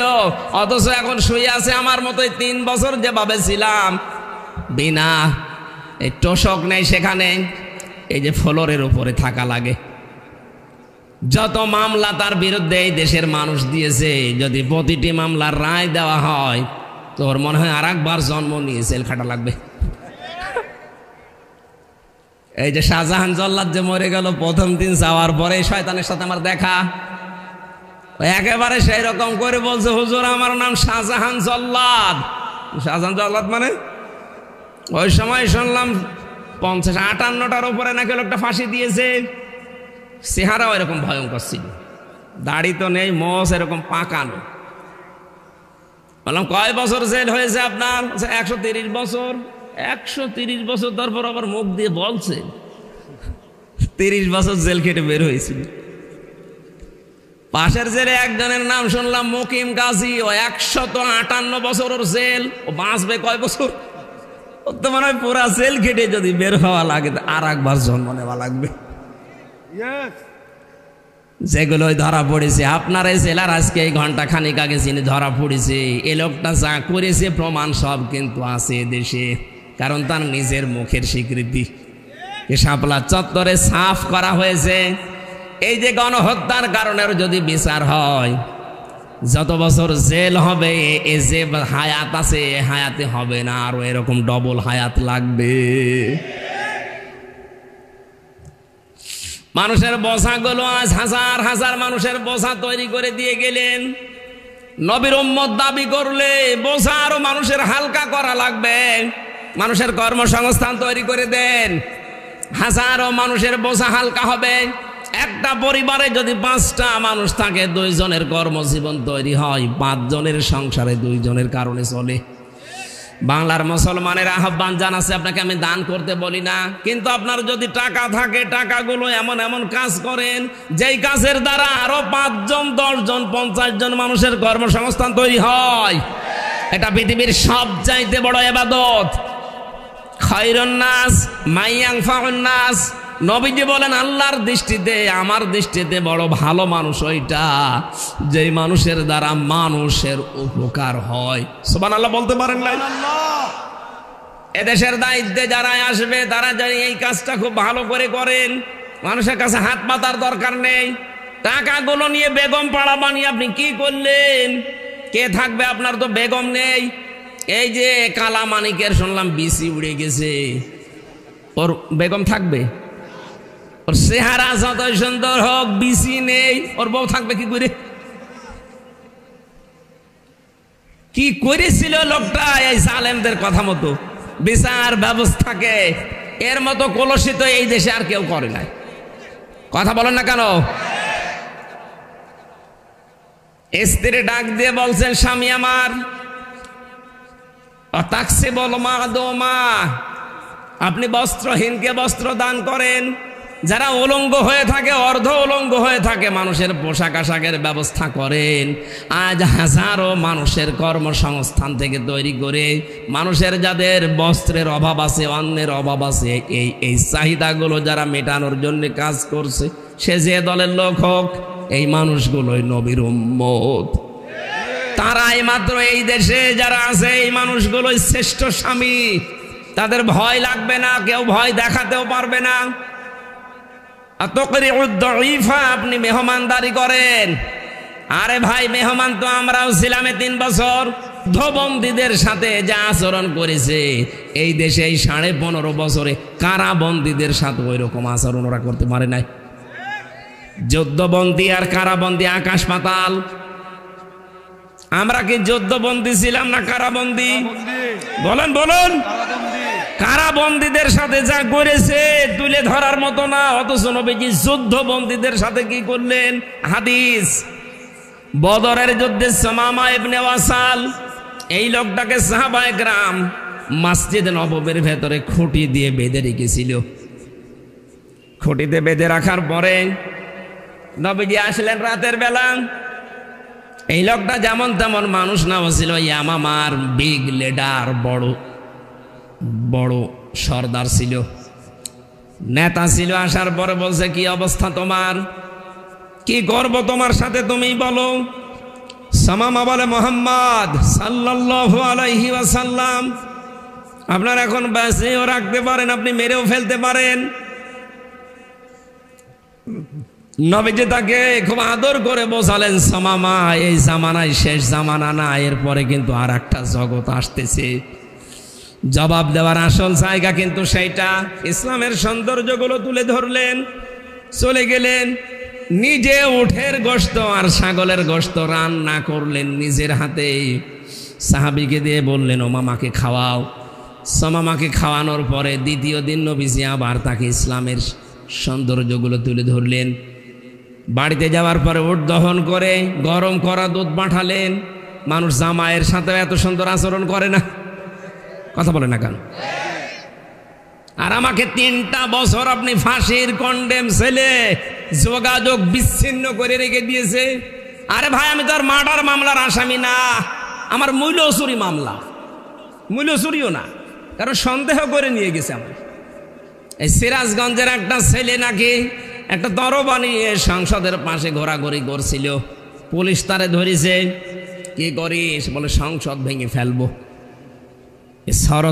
অথচ এখন শুয়ে আছে আমার মতোই 3 বছর যেভাবে ছিলাম, বিনা এই তোষক নেই সেখানে, এই যে ফ্লোরের উপরে থাকা লাগে। যত মামলা তার বিরুদ্ধে এই দেশের মানুষ দিয়েছে, যদি প্রতিটি মামলার রায় দেওয়া হয় তোর মনে হয় আর একবার জন্ম নিয়ে জেল খাটা লাগবে। এই যে শাহজাহান জল্লাদ যে মরে গেল, প্রথম দিন যাওয়ার পরে শয়তানের সাথে আমার দেখা, একেবারে সেই রকম করে বলছে, হুজুর আমার নাম শাহজাহান জল্লাদ। শাহজাহান জল্লাদ মানে? ওই সময় শুনলাম 50-58টার উপরে নাকি লোকটা ফাঁসি দিয়েছে। চেহারাও এরকম ভয়ঙ্কর ছিল, দাড়ি তো নেই, মোষ এরকম পাকানো। বললাম কয় বছর জেল হয়েছে আপনার? 130 বছর। 130 বছর, তারপর আবার মুখ দিয়ে বলছে 30 বছর জেল কেটে বের হয়েছিল। পাশের জেলে একজনের নাম শুনলাম মুকিম গাজী, ও 158 বছর ওর জেল। ও বাঁচবে কয় বছর? ও তো মনে হয় পুরা জেল কেটে যদি বের হওয়া লাগে আর একবার জন্ম নেওয়া লাগবে। যেগুলো ধরা পড়েছে আপনার এই জেলার, আজকে এই ঘন্টা খানিক আগে যিনি ধরা পড়েছে, এ লোকটা যা করেছে প্রমাণ সব কিন্তু আছে দেশে, কারণ তার নিজের মুখের স্বীকৃতি। শাপলা চত্বরে সাফ করা হয়েছে। এই যে গণহত্যার কারণে যদি বিচার হয়, যত বছর জেল হবে, এ যে হায়াত আছে এ হায়াতে হবে না, আরো এরকম ডবল হায়াত লাগবে। মানুষের বোঝাগুলো আজ হাজার হাজার মানুষের বোঝা তৈরি করে দিয়ে গেলেন। নবীর উম্মত দাবি করলে বোঝা আরো মানুষের হালকা করা লাগবে। মানুষের কর্মসংস্থান তৈরি করে দেন, হাজারো মানুষের বোঝা হালকা হবে। একটা পরিবারে যদি 5টা মানুষ থাকে, 2 জনের কর্মজীবন তৈরি হয়, 5 জনের সংসারে 2 জনের কারণে চলে। বাংলার মুসলমানের আহ্বান জানাচ্ছে, আপনাকে আমি দান করতে বলি না, কিন্তু আপনার যদি টাকা থাকে টাকাগুলো এমন এমন কাজ করেন যেই কাজের দ্বারা আরো 5 জন, 10 জন, 50 জন মানুষের কর্মসংস্থান তৈরি হয়। এটা পৃথিবীর সবচাইতে বড় ইবাদত। খায়রুন নাস মাইয়ানফাউন নাস। নবীজি বলেন আল্লাহর দৃষ্টিতে, আমার দৃষ্টিতে বড় ভালো মানুষ ওইটা যেই মানুষের দ্বারা মানুষের উপকার হয়। সুবহানাল্লাহ বলতে পারেন না? এদেশের দায়িত্বে যারা আসবে তারা জানি এই কাজটা খুব ভালো করে করেন। মানুষের কাছে হাত পাতার দরকার নেই। টাকাগুলো নিয়ে বেগম পাড়া বানিয়ে আপনি কি করলেন? কে থাকবে? আপনার তো বেগম নেই। এই যে কালা মানিকের শুনলাম বিসি উড়ে গেছে, ওর বেগম থাকবে? ওর চেহারা যতই সুন্দর হোক, বিসি নেই, ওর বউ থাকবে কি করে? কি করেছিল লোকটা এই জালেমদের কথা মতো বিচার ব্যবস্থাকে? এর মতো কলুষিত এই দেশে আর কেউ করে নাই। কথা বলেন না কেন? স্ত্রী ডাক দিয়ে বলছেন, স্বামী আমার, তাকসে বল মা দোমা, আপনি বস্ত্রহীনকে বস্ত্র দান করেন, যারা উলঙ্গ হয়ে থাকে, অর্ধ উলঙ্গ হয়ে থাকে, মানুষের পোশাক আশাকের ব্যবস্থা করেন। আজ হাজারো মানুষের কর্মসংস্থান থেকে তৈরি করে মানুষের যাদের বস্ত্রের অভাব আছে, অন্যের অভাব আছে, এই চাহিদাগুলো যারা মেটানোর জন্য কাজ করছে, সে যে দলের লোক হোক, এই মানুষগুলোই নবীর উম্মত। তারাই মাত্র এই দেশে যারা আছে, এই মানুষগুলোই শ্রেষ্ঠ স্বামী। তাদের ভয় লাগবে না, কেউ ভয় দেখাতেও পারবে না। আপনি মেহমানদারি করেন। আরে ভাই, মেহমান তো আমরাও ছিলাম 3 বছর। যুদ্ধবন্দীদের সাথে যা আচরণ করেছে এই দেশে এই 15.5 বছরে, কারাবন্দীদের সাথে ওই রকম আচরণ ওরা করতে পারে নাই। যুদ্ধবন্দী আর কারাবন্দী আকাশ পাতাল। আমরা কি যুদ্ধবন্দী ছিলাম না কারাবন্দী? বলেন বলুন। কারাবন্দীদের সাথে যা করেছে তুলে ধরার মতো না, অথচ নবীজি যুদ্ধবন্দীদের সাথে কি করলেন? হাদিস, বদরের যুদ্ধে সুমামা ইবনে ওয়াসাল, এই লোকটাকে সাহাবায়ে কেরাম মসজিদ নববীর ভেতরে খুঁটি দিয়ে বেঁধে রেখেছিল। খুঁটিতে বেঁধে রাখার পরে নবীজি আসলেন রাতের বেলা। এই লোকটা যেমন তেমন মানুষ না, ছিল ইয়ামামার বিগ লিডার, বড় সর্দার ছিল, নেতা ছিল। আসার পরে বলছে, কি অবস্থা তোমার, কি করব তোমার সাথে, তুমি বলো। সামামা বলে, মুহাম্মদ সাল্লাল্লাহু আলাইহি ওয়াসাল্লাম আপনার এখন বেঁচেও রাখতে পারেন, আপনি মেরেও ফেলতে পারেন। নবীজি তাকে খুব আদর করে বোঝালেন, সামামা, এই জামানায় শেষ জামানা না, এরপরে কিন্তু আর একটা জগৎ আসতেছে। জবাব দেওয়ার আসল জায়গা কিন্তু সেইটা। ইসলামের সৌন্দর্যগুলো তুলে ধরলেন, চলে গেলেন। নিজে উঠের গোশত আর ছাগলের গোশত রান্না করলেন নিজের হাতে, সাহাবীকে দিয়ে বললেন, ও মামাকে খাওয়াও। সামামাকে খাওয়ানোর পরে দ্বিতীয় দিন নবীজি আবার তাকে ইসলামের সৌন্দর্যগুলো তুলে ধরলেন। বাড়িতে যাওয়ার পরে উট দহন করে গরম করা দুধ পাঠালেন। মানুষ জামাইয়ের সাথে এত সুন্দর আচরণ করে না, কথা বলে না কেন? আর আমাকে 3টা বছর আপনি ফাঁসির কন্ডেম ছেলে যোগাযোগ বিচ্ছিন্ন করে রেখে দিয়েছে। আরে ভাই, আমি তো আর মার্ডার মামলার আসামি না, আমার মূল্য চুরি মামলা। মূল্য চুরিও না, কারণ সন্দেহ করে নিয়ে গেছে আমার। এই সিরাজগঞ্জের একটা ছেলে নাকি একটা তরবারি নিয়ে সংসদের পাশে ঘোরাঘুরি করছিল। পুলিশ তারে ধরেছে। কি করিস? বলে, সংসদ ভেঙে ফেলবো।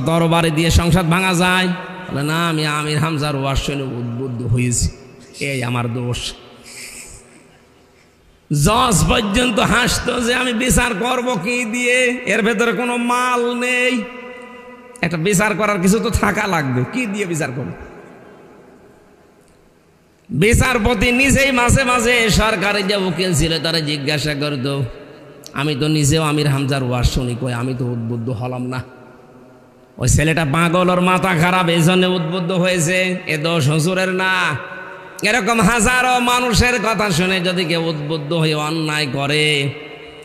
তরবারি দিয়ে সংসদ ভাঙা যায়? বলে, না, আমি আমির হামজার ওয়াজ শুনে উদ্বুদ্ধ হয়েছি, এই আমার দোষ। জজ পর্যন্ত হাসতো যে আমি বিচার করব কি দিয়ে, এর ভেতরে কোনো মাল নেই। একটা বিচার করার কিছু তো থাকা লাগবে, কি দিয়ে বিচার করব? বিচারপতি নিজেই মাঝে মাঝে সরকারের যে উকিল ছিল তারা জিজ্ঞাসা করত, আমি তো নিজেও আমির হামজার ওয়াজ শুনি, কই আমি তো উদ্বুদ্ধ হলাম না। ওই ছেলেটা পাগল, ওর মাথা খারাপ, এই জন্য উদ্বুদ্ধ হয়েছে, এ দোষ হুজুরের না। এরকম হাজারো মানুষের কথা শুনে যদি কেউ উদ্বুদ্ধ হয়ে অন্যায় করে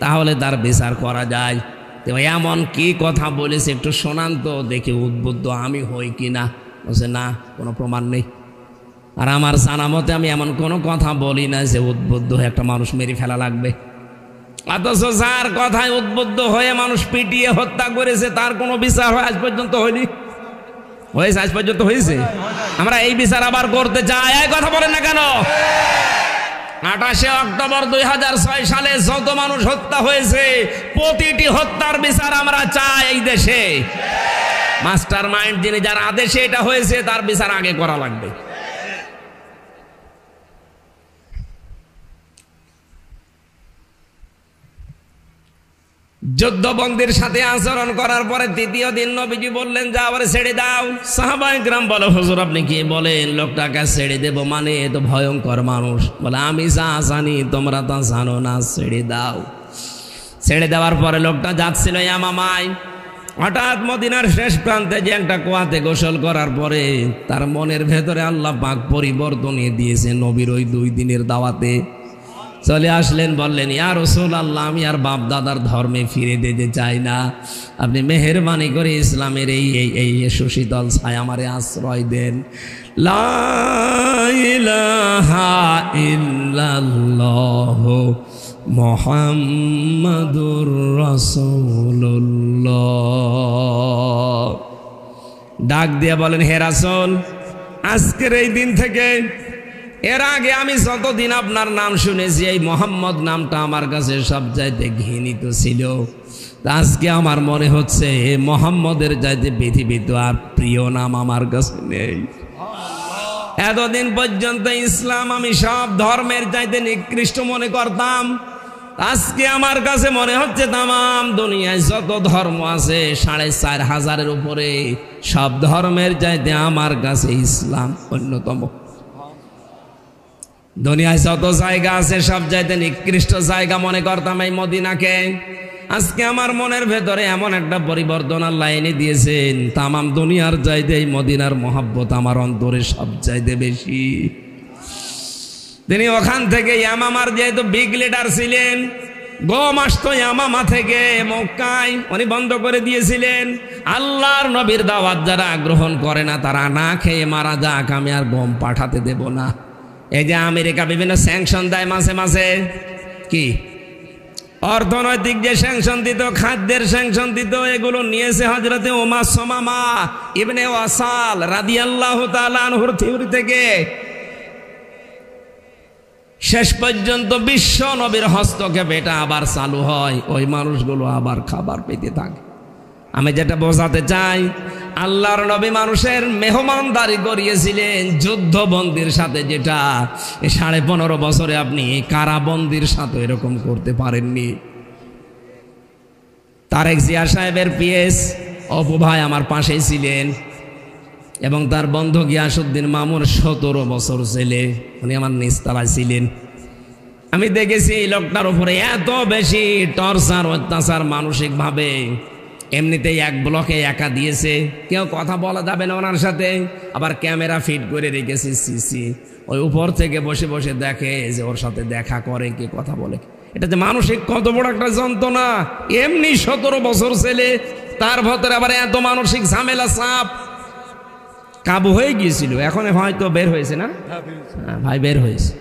তাহলে তার বিচার করা যায়। তো এমন কি কথা বলেছে একটু শোনান তো দেখি, উদ্বুদ্ধ আমি হই কি না। বলছে, না, কোনো প্রমাণ নেই। আর আমার জানা মতে আমি এমন কোনো কথা বলি না যে উদ্বুদ্ধ হয়ে একটা মানুষ মেরে ফেলা লাগবে। অথচ যার কথায় উদ্বুদ্ধ হয়ে মানুষ পিটিয়ে হত্যা করেছে তার কোনো বিচার হয় আজ পর্যন্ত হয়নি। হয়েছে? আজ পর্যন্ত হয়েছে? আমরা এই বিচার আবার করতে চাই। এই কথা বলেন না কেন? 28 অক্টোবর 2006 সালে যত মানুষ হত্যা হয়েছে প্রতিটি হত্যার বিচার আমরা চাই এই দেশে। মাস্টার মাইন্ড যিনি, যার আদেশে এটা হয়েছে, তার বিচার আগে করা লাগবে। যুদ্ধবন্দীর সাথে আচরণ করার পরে তৃতীয় দিন নবীজি বললেন, যা আবার ছেড়ে দাও। সাহাবায়ে কেরাম বলে, হুজুর আপনি কি বলেন, লোকটাকে ছেড়ে দেব মানে? এ তো ভয়ঙ্কর মানুষ। বলে, আমি যা জানি তোমরা তা জানো না, ছেড়ে দাও। ছেড়ে দেওয়ার পরে লোকটা যাচ্ছিল ইয়ামামায়। হঠাৎ মদিনার শেষ প্রান্তে যে একটা কুয়াতে গোসল করার পরে তার মনের ভেতরে আল্লাহ পাক পরিবর্তন দিয়েছে নবীর ওই 2 দিনের দাওয়াতে। চলে আসলেন, বললেন ইয়া রাসূলুল্লাহ, আমি আর বাপ দাদার ধর্মে ফিরে যেতে চাই না, আপনি মেহেরবানি করে ইসলামের এই সুশীতল ছায়া আমারে আশ্রয় দেন। লা ইলাহা ইল্লাল্লাহ মুহাম্মাদুর রাসূলুল্লাহ। ডাক দিয়ে বলেন, হে রাসূল, আজকের এই দিন থেকে, এর আগে আমি যতদিন আপনার নাম শুনেছি এই মোহাম্মদ নামটা আমার কাছে সবচাইতে ঘৃণিত ছিল। আজকে আমার মনে হচ্ছে এই মোহাম্মদের চাইতে পৃথিবীতে আর প্রিয় নাম আমার কাছে নেই। এতদিন পর্যন্ত ইসলাম আমি সব ধর্মের চাইতে নিকৃষ্ট মনে করতাম, আজকে আমার কাছে মনে হচ্ছে তামাম দুনিয়ায় যত ধর্ম আছে 4500-এর উপরে, সব ধর্মের চাইতে আমার কাছে ইসলাম অন্যতম। দুনিয়ায় যত জায়গা আছে সব চাইতে নিকৃষ্ট জায়গা মনে করতাম এই মদিনাকে। আজকে আমার মনের ভেতরে এমন একটা পরিবর্তন আল্লাহ এনে দিয়েছেন, তামাম দুনিয়ার চাইতে এই মদিনার মহব্বত আমার অন্তরে সব চাইতে বেশি। তিনি ওখান থেকে ইয়ামামার যেহেতু বিগ লিডার ছিলেন, গম আসতো ইয়ামামা থেকে মক্কায়, উনি বন্ধ করে দিয়েছিলেন। আল্লাহর নবীর দাওয়াত যারা গ্রহণ করে না তারা না খেয়ে মারা যাক, আমি আর গম পাঠাতে দেব না। এই যে আমেরিকা বিভিন্ন স্যাংশন দেয় মাঝে মাঝে, কি অর্থনৈতিক যে স্যাংশন দিত, খাদ্যের স্যাংশন দিত, এগুলো নিয়েছে হযরতে উমার সুমামা ইবনে ওয়াসাল রাদিয়াল্লাহু তাআলা আনহুর থিওরি থেকে। শেষ পর্যন্ত বিশ্ব নবীর হস্তক্ষেপে এটা আবার চালু হয়, ওই মানুষগুলো আবার খাবার পেতে থাকে। আমি যেটা বোঝাতে চাই, আল্লাহর নবী মানুষের মেহমানদারি করিয়েছিলেন যুদ্ধবন্দির সাথে, যেটা 15.5 বছরে আপনি কারাবন্দির সাথে এরকম করতে পারেননি। তারেক জিয়া সাহেবের পিএস অপু ভাই আমার পাশেই ছিলেন, এবং তার বন্ধু গিয়াসউদ্দিন মামুর 17 বছর ছেলে, উনি আমার নিস্তালায় ছিলেন। আমি দেখেছি এই লোকটার উপরে এত বেশি টর্চার, অত্যাচার মানসিকভাবে। এমনিতেই এক ব্লকে একা দিয়েছে, কেউ কথা বলা যাবে না ওনার সাথে, আবার ক্যামেরা ফিট করে রেখেছি সিসি, ওই উপর থেকে বসে বসে দেখে যে ওর সাথে দেখা করে কি কথা বলে। এটা যে মানসিক কত বড় একটা যন্ত্রণা, এমনি 17 বছর ছেলে, তার ভেতরে আবার এত মানসিক ঝামেলা, চাপ। কাবু হয়ে গিয়েছিল, এখন হয়তো বের হয়েছে না? হ্যাঁ ভাই, বের হয়েছে।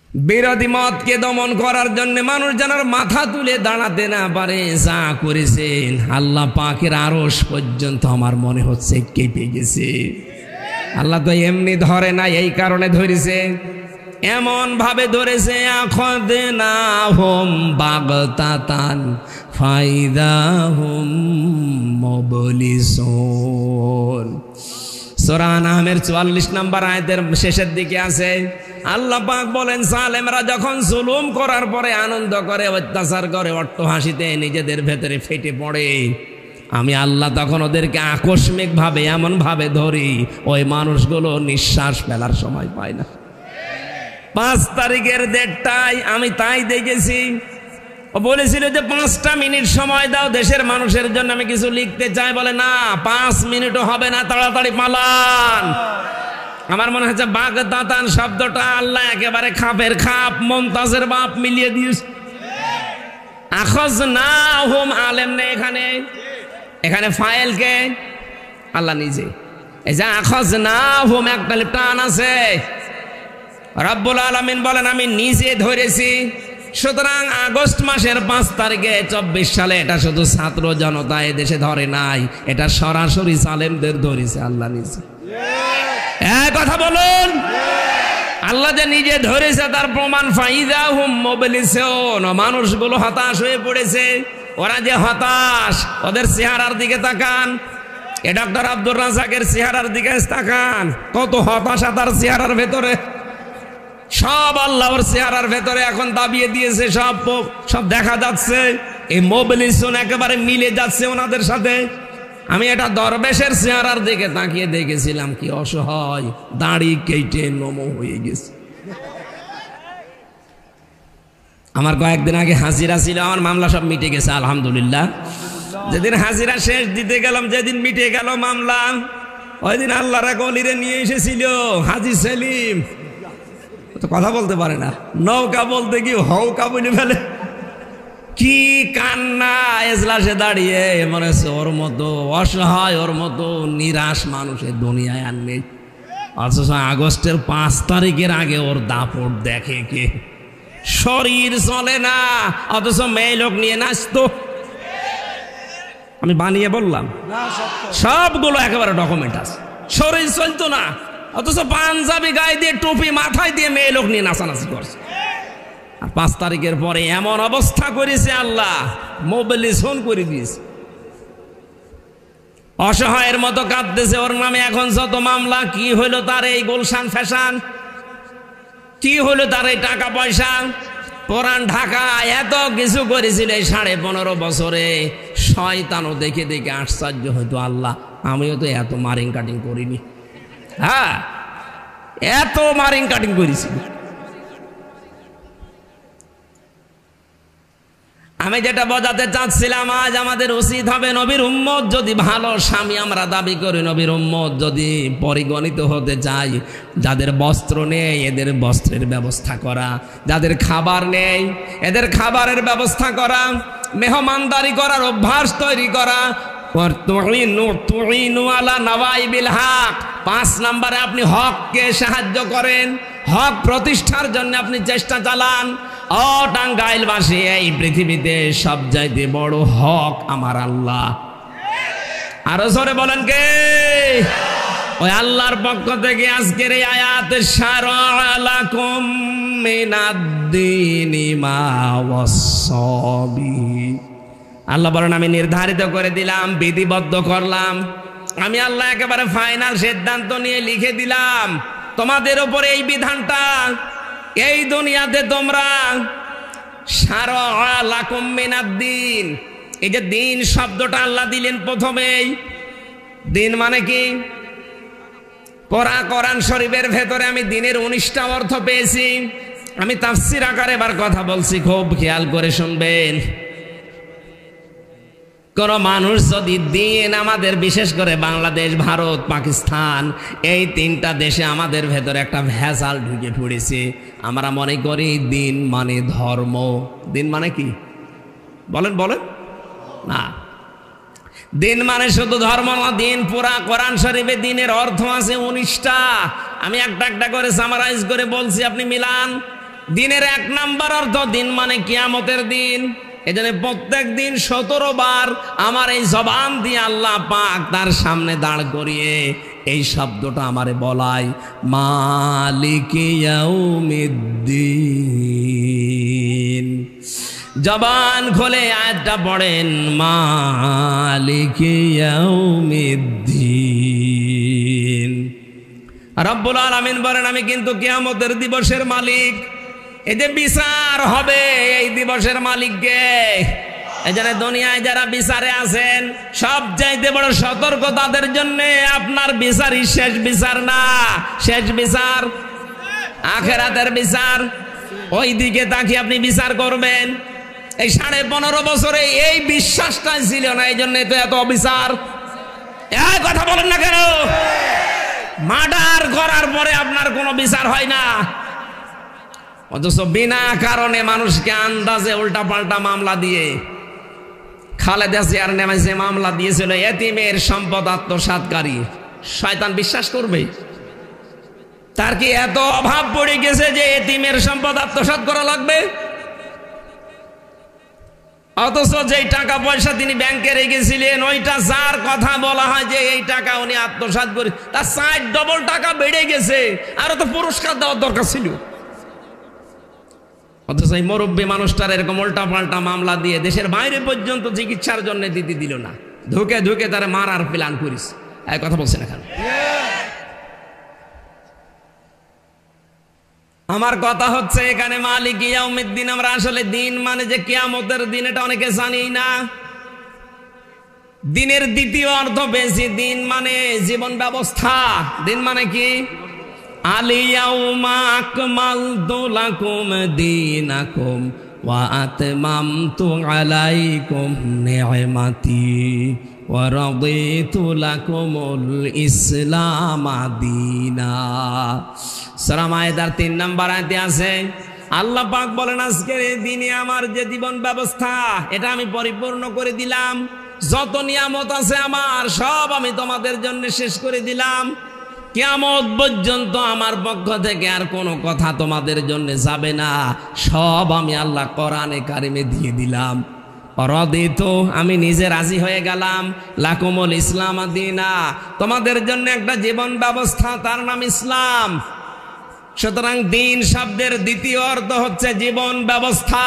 বিরোধী মতকে দমন করার জন্য মানুষ যেন মাথা তুলে দাঁড়াতে না পারে, যা করেছেন আল্লাহ পাকের আরশ পর্যন্ত আমার মনে হচ্ছে কেঁপে গেছে। আল্লাহ তো এমনি ধরে না, এই কারণে ধরেছে, এমন ভাবে ধরেছে, আখাযনাহুম বাগতাতান ফাইদাহুম মুবলিসুন। সূরা আনআমের 44 নম্বর আয়াতের শেষের দিকে আছে, আল্লাহ পাক বলেন, জালেমরা যখন জুলুম করার পরে আনন্দ করে, অত্যাচার করে, অট্টহাসিতে নিজেদের ভেতরে ফেটে পড়ে, আমি আল্লাহ তখন ওদেরকে আকস্মিক ভাবে এমন ভাবে ধরি, ওই মানুষগুলো নিঃশ্বাস ফেলার সময় পায় না। 5 তারিখের ডেটটাই আমি তাই দেখেছি। ও বলেছিল যে 5টা মিনিট সময় দাও, দেশের মানুষের জন্য আমি কিছু লিখতে চাই। বলে না, 5 মিনিটও হবে না, তাড়াতাড়ি পালান। আমার মনে হচ্ছে বাগদাতান শব্দটা আল্লাহ একেবারে খাপের খাপ, মুমতাজের বাপ মিলিয়ে দিয়েছে। আখাযনাহুম আলেম নেই এখানে, এখানে ফাইলকে আল্লাহ নিজে। এই যে আখাযনাহুম একটা টান আছে, রব্বুল আলামিন বলেন আমি নিজে ধরেছি। সুতরাং আগস্ট মাসের 5 তারিখে 24 সালে এটা শুধু ছাত্র জনতা এদেশে ধরে নাই, এটা সরাসরি জালেমদের ধরেছে আল্লাহ নিজে। কথা বলুন, আল্লাহ যে নিজে ধরেছে তার প্রমাণ। ফাইদাহুম মুবলিসুন, মানুষগুলো হতাশ হয়ে পড়েছে। ওরা যে হতাশ, ওদের চেহারার দিকে তাকান, এ ডক্টর আব্দুর রাজ্জাকের চেহারার দিকে তাকান, কত হতাশা তার চেহারার ভেতরে। সব আল্লাহর চেহারার ভেতরে এখন দাবিয়ে দিয়েছে, সব দেখা যাচ্ছে। এই মুবলিসুন একেবারে মিলে যাচ্ছে ওনাদের সাথে। আমি এটা দরবেশের চেহারার দিকে তাকিয়ে দেখেছিলাম, কি অসহায়, দাড়ি কেটে নমো হয়ে গেছে। আমার কয়েকদিন আগে হাজিরা ছিল, আমার মামলা সব মিটে গেছে আলহামদুলিল্লাহ। যেদিন হাজিরা শেষ দিতে গেলাম, যেদিন মিটে গেল মামলা, ওই দিন আল্লাহর এক ওলিরে নিয়ে এসেছিল হাজী সেলিম। তো কথা বলতে পারে না, নৌকা বলতে কি হৌকা বলে ফেলে। কি কান্না এজলাসে দাঁড়িয়ে, মনে হচ্ছে ওর মতো অসহায়, ওর মতো নিরাশ মানুষের দুনিয়ায় আর নেই। অথচ আগস্টের 5 তারিখের আগে ওর দাপট দেখে কে? শরীর চলে না, অথচ মেয়ে লোক নিয়ে নাচতো। আমি বানিয়ে বললাম? সবগুলো একেবারে ডকুমেন্ট আছে। শরীর চলতো না, অথচ পাঞ্জাবি গায়ে দিয়ে টুপি মাথায় দিয়ে মেয়ে লোক নিয়ে নাচানাচি করছে। আর 5 তারিখের পরে এমন অবস্থা করেছে আল্লাহ, মোবিলাইজেশন করে দিয়েছে। অসহায়ের মতো কাঁদতেছে। ওর নামে এখন যত মামলা, কি হইলো তার এই গুলশান ফ্যাশন, কি হইলো তার এই টাকা পয়সা, পুরান ঢাকা, এত কিছু করেছিল এই 15.5 বছরে। শয়তানও দেখে দেখে আশ্চর্য হইতো, আল্লাহ আমিও তো এত মারিং কাটিং করিনি। হ্যাঁ, এত মারিং কাটিং করেছি। আমি যেটা বোঝাতে চাচ্ছিলাম, আজ আমাদের উচিত হবে নবীর উম্মত যদি ভালো স্বামী আমরা দাবি করি, নবীর উম্মত যদি পরিগণিত হতে চাই, যাদের বস্ত্র নেই এদের বস্ত্রের ব্যবস্থা করা, যাদের খাবার নেই এদের খাবারের ব্যবস্থা করা, মেহমানদারি করার অভ্যাস তৈরি করা। 5 নম্বরে আপনি হককে সাহায্য করেন, হক প্রতিষ্ঠার জন্য আপনি চেষ্টা চালান। ও টাঙ্গাইলবাসী, এই পৃথিবীতে সবচাইতে বড় হক আমার আল্লাহ। আরো জোরে বলেন কে? ওই আল্লাহর পক্ষ থেকে আজকের এই আয়াত, শারা'a লাকুম মিনাদ-দীনি মা ওয়াসসা বিহি। আল্লাহ বলেন আমি নির্ধারিত করে দিলাম, বিধিবদ্ধ করলাম। আমি আল্লাহ একেবারে ফাইনাল সিদ্ধান্ত নিয়ে লিখে দিলাম তোমাদের উপরে এই বিধানটা। এই দুনিয়াতে তোমরা শারা'a লাকুম মিনাদ-দীন, এই যে দিন শব্দটা আল্লাহ দিলেন প্রথমেই। দিন মানে কি? কোরআন শরীফের ভেতরে আমি দিনের 19টা অর্থ পেয়েছি। আমি তাফসীর আকারে এবার কথা বলছি, খুব খেয়াল করে শুনবেন। কোন মানুষ যদি দিন, আমাদের বিশেষ করে বাংলাদেশ, ভারত, পাকিস্তান, এই 3টা দেশে আমাদের ভেতরে একটা ভেজাল ঢুকে পড়েছে। আমরা মনে করি দিন মানে ধর্ম। দিন মানে কি? বলেন বলেন না, দিন মানে শুধু ধর্ম না। দিন পুরা কোরআন শরীফে দিনের অর্থ আছে 19টা। আমি একটা একটা করে সামারাইজ করে বলছি, আপনি মিলান। দিনের 1 নাম্বার অর্থ, দিন মানে কিয়ামতের দিন। এজন্য প্রত্যেক দিন 17 বার আমার এই জবান দিয়ে আল্লাহ পাক তার সামনে দাঁড় করিয়ে এই শব্দটা আমারে বলাই, মালিকি ইয়াউমিদ্দিন। জবান খোলে আয়াতটা পড়েন, মালিকি ইয়াউমিদ্দিন। রব্বুল আলামিন বলেন আমি কিন্তু কিয়ামতের দিবসের মালিক। এই যে বিচার হবে, এই দিবসের মালিককে। এই জন্য দুনিয়ায় যারা বিচারে আছেন, সবচাইতে বড় সতর্ক তাদের জন্য, আপনার বিচারই শেষ বিচার না। শেষ বিচার আখিরাতের বিচার, ওই দিকে তাকিয়ে আপনি বিচার করবেন। এই 15.5 বছরে এই বিশ্বাসটা ছিল না, এই জন্য তো এত অবিচার। এই কথা বলেন না কেন? মার্ডার করার পরে আপনার কোনো বিচার হয় না, অথচ বিনা কারণে মানুষকে আন্দাজে উল্টা পাল্টা মামলা দিয়ে। খালেদা জিয়ার নামে যে মামলা দিয়েছিল, এতিমের সম্পদ আত্মসাৎকারী, শয়তান বিশ্বাস করবে? তার কি এত অভাব পড়ে গেছে যে এতিমের সম্পদ আত্মসাৎ করা লাগবে? অথচ যেই টাকা পয়সা তিনি ব্যাংকে রেখেছিলেন, ওইটা যার কথা বলা হয় যে এই টাকা উনি আত্মসাৎ করে, তার 4 ডবল টাকা বেড়ে গেছে। আরো তো পুরস্কার দেওয়ার দরকার ছিল। অথচ এই মুরব্বী মানুষটার এরকম উল্টা পাল্টা মামলা দিয়ে দেশের বাইরে পর্যন্ত চিকিৎসার জন্য দিতে দিল না, ধুকে ধুকে তারা মারার প্ল্যান করিস। এই কথা বলছে না কেন? আমার কথা হচ্ছে এখানে মালিক ইয়াউমিদ্দিন, আমরা আসলে দিন মানে যে কিয়ামতের দিন, এটা অনেকে জানি না। দিনের দ্বিতীয় অর্থ বেশি, দিন মানে জীবন ব্যবস্থা। দিন মানে কি? আলিয়াউমা আকমালতু লাকুম দীনাকুম ওয়া আতমামতু আলাইকুম নি'মাতি ওয়া রাদিতু লাকুমুল ইসলাম দীনা। সূরা মায়েদার 3 নম্বর আয়াতে আছে আল্লাহ পাক বলেন, আজকের এই দিনে আমার যে জীবন ব্যবস্থা এটা আমি পরিপূর্ণ করে দিলাম। যত নিয়ামত আছে আমার সব আমি তোমাদের জন্য শেষ করে দিলাম। কিয়ামত পর্যন্ত আমার পক্ষ থেকে আর কোনো কথা তোমাদের জন্য যাবে না, সব আমি আল্লাহ কোরআনে কারিমে দিয়ে দিলাম। রাদিতু, আমি নিজে রাজি হয়ে গেলাম, লাকুমুল ইসলাম দীনা, তোমাদের জন্য একটা জীবন ব্যবস্থা, তার নাম ইসলাম। সুতরাং দিন শব্দের দ্বিতীয় অর্থ হচ্ছে জীবন ব্যবস্থা।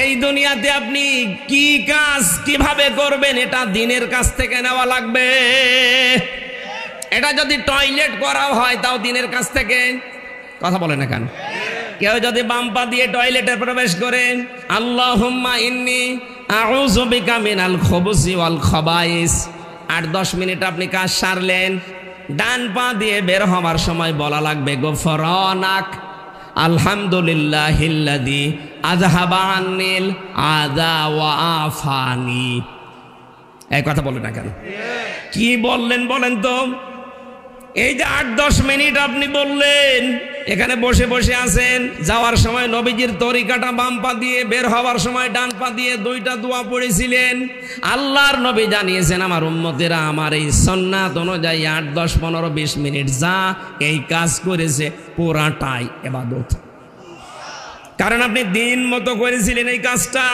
এই দুনিয়াতে আপনি কি কাজ কিভাবে করবেন এটা দিনের কাছ থেকে নেওয়া লাগবে। এটা যদি টয়লেট করা হয় তাও দিনের কাছ থেকে। কথা বলে না কেন? কেউ যদি বাম পা দিয়ে টয়লেটে প্রবেশ করে, আল্লাহুম্মা ইন্নী আউযু বিকা মিনাল খুবুসি ওয়াল খাবাইস, 8-10 মিনিট আপনি কাজ সারলেন। ডান পা দিয়ে বের হওয়ার সময় বলা লাগবে গফরানাক আলহামদুলিল্লাহিল্লাযী আযহাবা আন্নিল আযা ওয়া আফানি। এই কথা বলে না কেন? কি বললেন বলেন তো? এই যে 8-10 মিনিট আপনি বললেন, এখানে বসে বসে আছেন, যাওয়ার সময় নবীজির তরিকাটা বাম পা দিয়ে, বের হওয়ার সময় ডান পা দিয়ে 2টা দোয়া পড়েছিলেন। আল্লাহর নবী জানিয়েছেন আমার উম্মতেরা আমার এই সুন্নাত অনুযায়ী 8-10-15-20 মিনিট যা এই কাজ করেছে পুরাটাই ইবাদত। কারণ আপনি দিন মতো করেছিলেন এই কাজটা।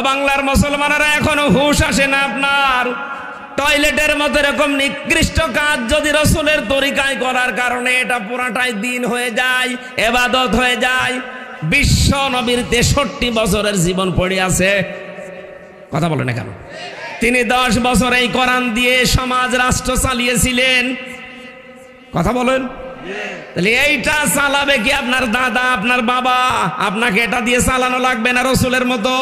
বাংলার মুসলমানেরা এখনো হুঁশ আসে না আপনার। টয়লেটের মতো এরকম নিকৃষ্ট কাজ যদি রাসূলের তরিকায় করার কারণে এটা পুরাটাই দিন হয়ে যায়, ইবাদত হয়ে যায়। বিশ্ব নবীর 63 বছরের জীবন পড়ে আছে। কথা বলে না কেন? তিনি 10 বছর এই কোরআন দিয়ে সমাজ রাষ্ট্র চালিয়েছিলেন। কথা বলেন। তাহলে এইটা চালাবে কি আপনার দাদা, আপনার বাবা? আপনাকে এটা দিয়ে চালানো লাগবে না রাসূলের মতো।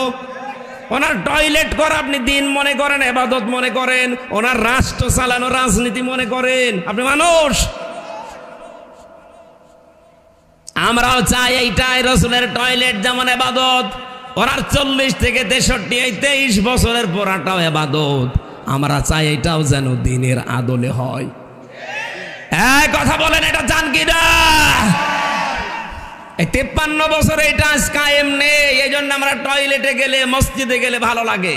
ওনার টয়লেট করা আপনি দিন মনে করেন, ইবাদত মনে করেন, ওনার রাষ্ট্র চালানো রাজনীতি মনে করেন। আপনি মানুষ। আমরাও চাই এইটাই রাসূলের টয়লেট যেমন ইবাদত, ওনার 40 থেকে 63 এই 23 বছরের পরাটাও ইবাদত। আমরা চাই এটাও যেন দিনের আদলে হয়। এই কথা বলেন, এটা জান কি না? এই 53 বছরে এটা আজ কায়েম নেই। এই জন্য আমরা টয়লেটে গেলে, মসজিদে গেলে ভালো লাগে।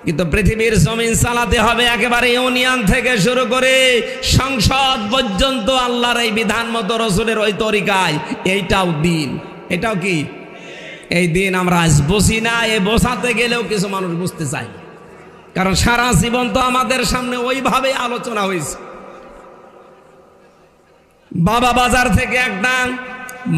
কিন্তু পৃথিবীর জমিন চালাতে হবে একেবারে ইউনিয়ন থেকে শুরু করে সংসদ পর্যন্ত আল্লাহর এই বিধান মতো রাসূলের ওই তরিকায়। এইটাও দিন। এটাও কি এই দিন? আমরা আজ বুঝি না। এই বোঝাতে গেলেও কিছু মানুষ বুঝতে চায়, কারণ সারা জীবন তো আমাদের সামনে ওইভাবে আলোচনা হয়েছে। বাবা বাজার থেকে একটা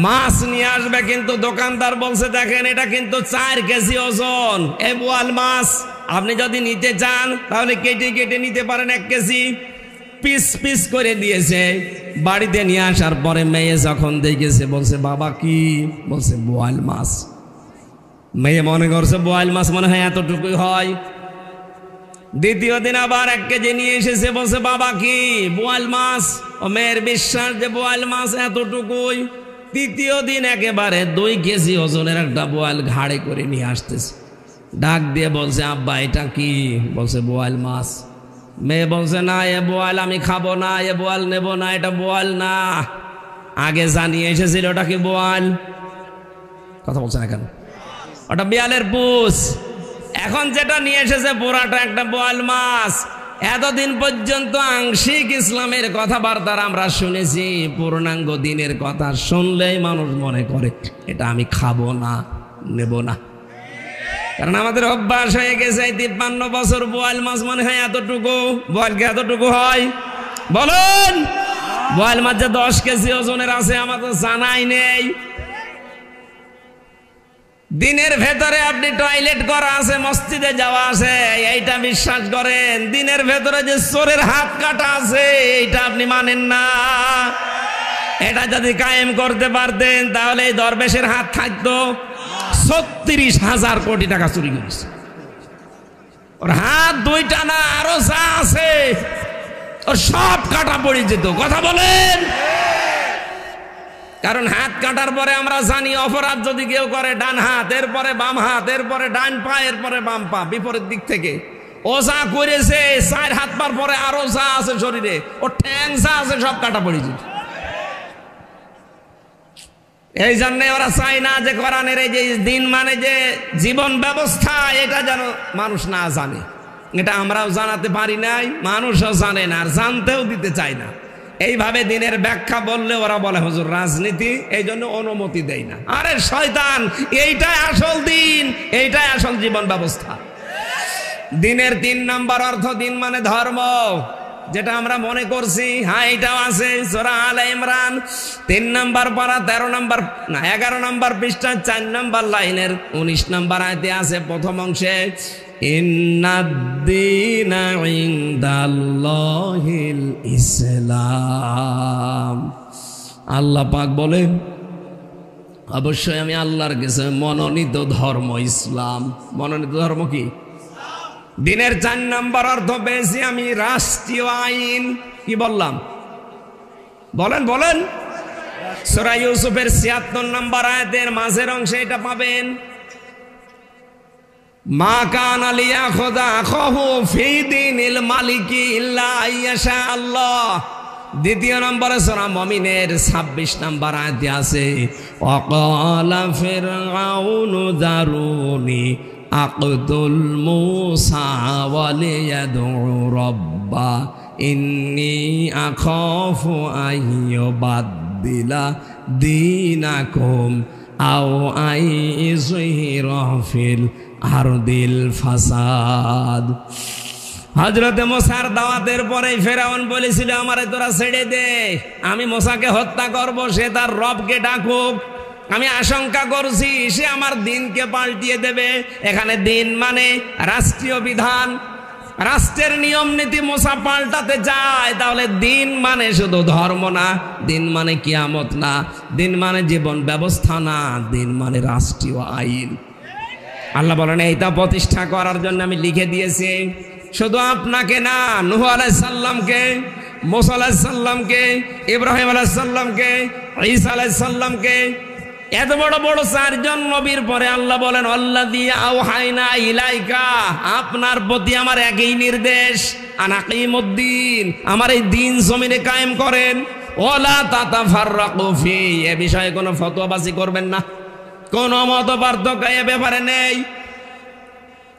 মাছ নিয়ে আসবে, কিন্তু দোকানদার বলছে দেখেন এটা কিন্তু 4 কেজি ওজন। এই বোয়াল মাছ আপনি যদি নিতে চান তাহলে কেটে কেটে নিতে পারেন 1 কেজি। পিস পিস করে দিয়েছে। বাড়িতে নিয়ে আসার পরে মেয়ে যখন দেখেছে বলছে বাবা কি? বলছে বোয়াল মাছ। মেয়ে মনে করছে বোয়াল মাছ মনে হয় এতটুকুই হয়। দ্বিতীয় দিন আবার 1 কেজি নিয়ে এসেছে, বলছে বাবা কি? বোয়াল মাছ। ও মেয়ের বিশ্বাস যে বোয়াল মাছ এতটুকুই। তৃতীয় দিন একেবারে 2 কেজি ওজনের একটা বোয়াল ঘাড়ে করে নিয়ে আসতেছে। ডাক দিয়ে বলছে আব্বা এটা কি? বলছে বোয়াল মাছ। মেয়ে বলছে না এ বোয়াল আমি খাবো না, এ বোয়াল নেব না, এটা বোয়াল না। আগে জানিয়ে এসেছিল ওটা কি বোয়াল। কথা বলছে না কেন? ওটা বিড়ালের পুষ। এখন যেটা নিয়ে এসেছে পুরাটা একটা বোয়াল মাছ। এতদিন পর্যন্ত আংশিক ইসলামের কথাবার্তা আমরা শুনেছি, পূর্ণাঙ্গ দিনের কথা শুনলেই মানুষ মনে করে এটা আমি খাবো না, নেব না। কারণ আমাদের অভ্যাস হয়ে গেছে 53 বছর বোয়াল মাছ মনে হয় এতটুকু। বোয়াল কি এতটুকু হয়? বলুন। বোয়াল মাছ যে 10 কেজি ওজনের আছে আমাদের জানাই নেই। দিনের ভেতরে আপনি টয়লেট করা আছে, মসজিদে যাওয়া আছে, এইটা বিশ্বাস করেন। দিনের ভেতরে যে চোরের হাত কাটা আছে এইটা আপনি মানেন না। এটা যদি কায়েম করতে পারতেন তাহলে এই দরবেশের হাত থাকতো। 36,000 কোটি টাকা চুরি করেছে। ওর হাত 2টা না, আরো যা আছে ওর সব কাটা পড়ে যেত। কথা বলেন। কারণ হাত কাটার পরে আমরা জানি অপরাধ যদি কেউ করে ডান হাত, এরপরে বাম হাত, এরপরে ডান পা, এরপরে বাম পা, বিপরীত দিক থেকে ও যা করেছে 4 হাত পার পরে আরো যা আছে শরীরে, ও ঠ্যাং যা আছে সব কাটা পড়েছে। এই জন্য ওরা চায় না যে কোরআনের এই যে দিন মানে যে জীবন ব্যবস্থা, এটা যেন মানুষ না জানে। এটা আমরাও জানাতে পারি নাই, মানুষও জানে না, আর জানতেও দিতে চায় না। এইভাবে দিনের ব্যাখ্যা বললে ওরা বলে হুজুর রাজনীতি, এই জন্য অনুমতি দেয় না। আরে শয়তান, এইটাই আসল দিন, এইটাই আসল জীবন ব্যবস্থা। দিনের 3 নম্বর অর্থ, দিন মানে ধর্ম, যেটা আমরা মনে করছি। হ্যাঁ, এটাও আছে সূরা আলে ইমরান 3 নম্বর পারা 13 নম্বর না 11 নম্বর পৃষ্ঠা 4 নম্বর লাইনের 19 নম্বর আয়াতে আছে প্রথম অংশে, ইন্নাদ-দীনা ইনদাল্লাহিল ইসলাম। আল্লাহ পাক বলেন অবশ্যই আমি আল্লাহর কাছে মনোনীত ধর্ম ইসলাম। মনোনীত ধর্ম কি? দিনের 4 নম্বর অর্থ পেয়েছি আমি রাষ্ট্রীয় আইন। কি বললাম? বলেন বলেন। সূরা ইউসুফের 76 নম্বর আয়াতের মাঝের অংশে এটা পাবেন, মা কানা লিয়াখুযা আখাহু ফি দীনিল মালিকি ইল্লা আইয়াশা আল্লাহ। 2 নম্বরে সূরা মুমিনের 26 নম্বর আয়াতে আছে, ওয়াকালা ফিরআউনু দারুনি আকতুল মূসা ওয়ালিয়াদউ রাব্বা ইন্নী আখাফু আইয়ুবাদদিলা দীনাকুম আও আইয়ুযহিরা ফিল আরদিল ফাসাদ। হযরতে মুসার দাওয়াতের পরে ফেরাউন বলেছিল আমারে তোরা ছেড়ে দে, আমি মুসাকে হত্যা করব, সে তার রবকে ডাকুক। আমি আশঙ্কা করছি সে আমার দিনকে পাল্টিয়ে দেবে। এখানে দিন মানে রাষ্ট্রীয় বিধান, রাষ্ট্রের নিয়ম নীতি মুসা পাল্টাতে যায়, তাহলে দিন মানে শুধু ধর্ম না, দিন মানে কিয়ামত না, দিন মানে জীবন ব্যবস্থা না, দিন মানে রাষ্ট্রীয় আইন। আল্লাহ বলেন এইটা প্রতিষ্ঠা করার জন্য আমি লিখে দিয়েছি, শুধু আপনাকে না, নূহ আলাইহিস সালামকে, মুসা আলাইহিস সালামকে, ইব্রাহিম আলাইহিস সালামকে, ঈসা আলাইহিস সালামকে, এত বড় বড় 4 জন নবীর পরে আল্লাহ বলেন আল্লাযী আওহাইনা ইলাইকা, আপনার প্রতি আমার একই নির্দেশ, আনাকিমুদ্দিন, আমার এই দিন জমিনে কায়েম করেন, ওয়ালা তাতাফাররাকু ফি, এ বিষয়ে কোনো ফতোয়াবাজি করবেন না, কোনো মত পার্থক্য এ ব্যাপারে নেই।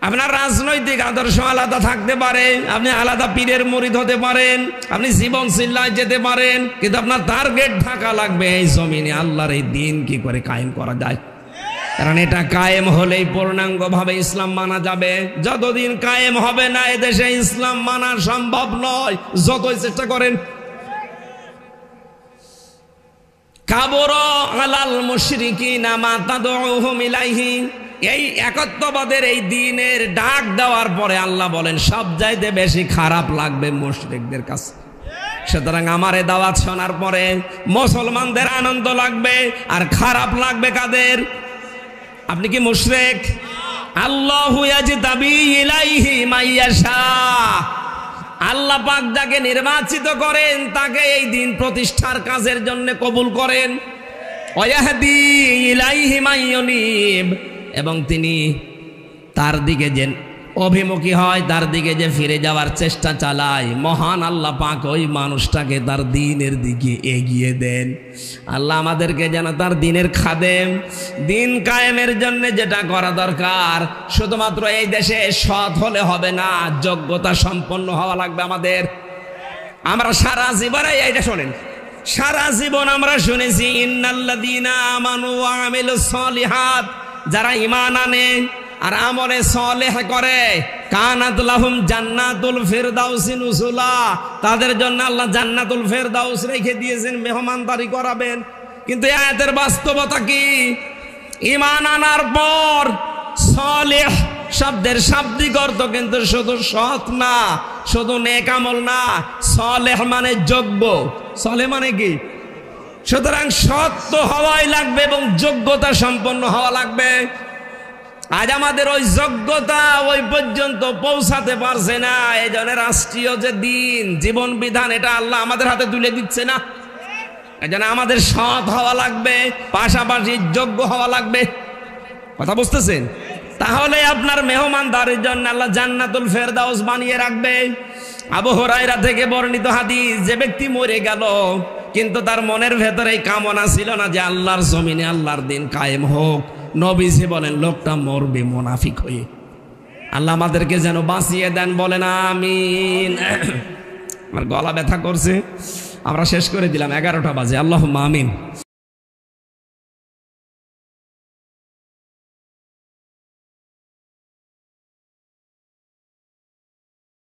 আপনার রাজনৈতিক আদর্শ আলাদা থাকতে পারে, আপনি আলাদা পীরের মুরিদ হতে পারেন, আপনি জীবন চিল্লায় যেতে পারেন, কিন্তু আপনার টার্গেট থাকা লাগবে এই জমিনে আল্লাহর এই দিন কি করে কায়েম করা যায়। কারণ এটা কায়েম হলেই পূর্ণাঙ্গভাবে ইসলাম মানা যাবে। যতদিন কায়েম হবে না এদেশে ইসলাম মানা সম্ভব নয়, যতই চেষ্টা করেন। কাবুরা আলাল মুশরিকিনা মা তাদউহুম ইলাইহি, এই একত্ববাদের এই দিনের ডাক দেওয়ার পরে আল্লাহ বলেন সবচাইতে বেশি খারাপ লাগবে মুশরিকদের কাছে। সুতরাং আমার এই দাওয়াত শোনার পরে মুসলমানদের আনন্দ লাগবে, আর খারাপ লাগবে কাদের? আপনি কি মুশরিক? আল্লাহু ইয়াজতাবি ইলাইহি মাইয়াশা, আল্লাহ পাক যাকে নির্বাচিত করেন তাকে এই দিন প্রতিষ্ঠার কাজের জন্য কবুল করেন। ওয়াহদি ইলাইহি মাইয়ুনিব, এবং তিনি তার দিকে যে অভিমুখী হয়, তার দিকে যে ফিরে যাওয়ার চেষ্টা চালায়, মহান আল্লাহ পাক ওই মানুষটাকে তার দিনের দিকে এগিয়ে দেন। আল্লাহ আমাদেরকে যেন তার দিনের খাদেম, দিন কায়েমের জন্য যেটা করা দরকার, শুধুমাত্র এই দেশে সৎ হলে হবে না, যোগ্যতা সম্পন্ন হওয়া লাগবে আমাদের। আমরা সারা জীবনে এইটা শোনেন, সারা জীবন আমরা শুনেছি ইন্নাল্লাযীনা আমানু ওয়া আমিলুস সলিহাত, যারা ঈমান আনে আর আমলে সালেহ করে, কানাত লাহুম জান্নাতুল ফিরদাউসি নুজুলা, তাদের জন্য আল্লাহ জান্নাতুল ফিরদাউস রেখে দিয়েছেন, মেহমানদারি করাবেন। কিন্তু আয়াতের বাস্তবতা কি? ঈমান আনার পর সালেহ শব্দের শাব্দিক অর্থ কিন্তু শুধু সৎ না, শুধু নেক আমল না, সালেহ মানে যোগ্য। সালেহ মানে কি? সুতরাং সৎ তো হওয়াই লাগবে এবং যোগ্যতা সম্পন্ন হওয়া লাগবে। আজ আমাদের ওই যোগ্যতা ওই পর্যন্ত পৌঁছাতে পারছে না, এই জন্য রাষ্ট্রীয় যে দিন, জীবন বিধান, এটা আল্লাহ আমাদের হাতে তুলে দিচ্ছে না। এই জন্য আমাদের সৎ হওয়া লাগবে, পাশাপাশি যোগ্য হওয়া লাগবে। কথা বুঝতেছেন? তাহলে আপনার মেহমানদারির জন্য আল্লাহ জান্নাতুল ফেরদাউস বানিয়ে রাখবে। আবু হুরায়রা থেকে বর্ণিত হাদিস, যে ব্যক্তি মরে গেল কিন্তু তার মনের ভেতরে এই কামনা ছিল না যে আল্লাহর জমিনে আল্লাহর দিন কায়েম হোক, নবীজি বলেন লোকটা মরবে মুনাফিক হয়ে। আল্লাহ আমাদেরকে যেন বাঁচিয়ে দেন, বলেন আমিন। আমার গলা ব্যথা করছে, আমরা শেষ করে দিলাম, 11টা বাজে। আল্লাহুম্মা আমিন।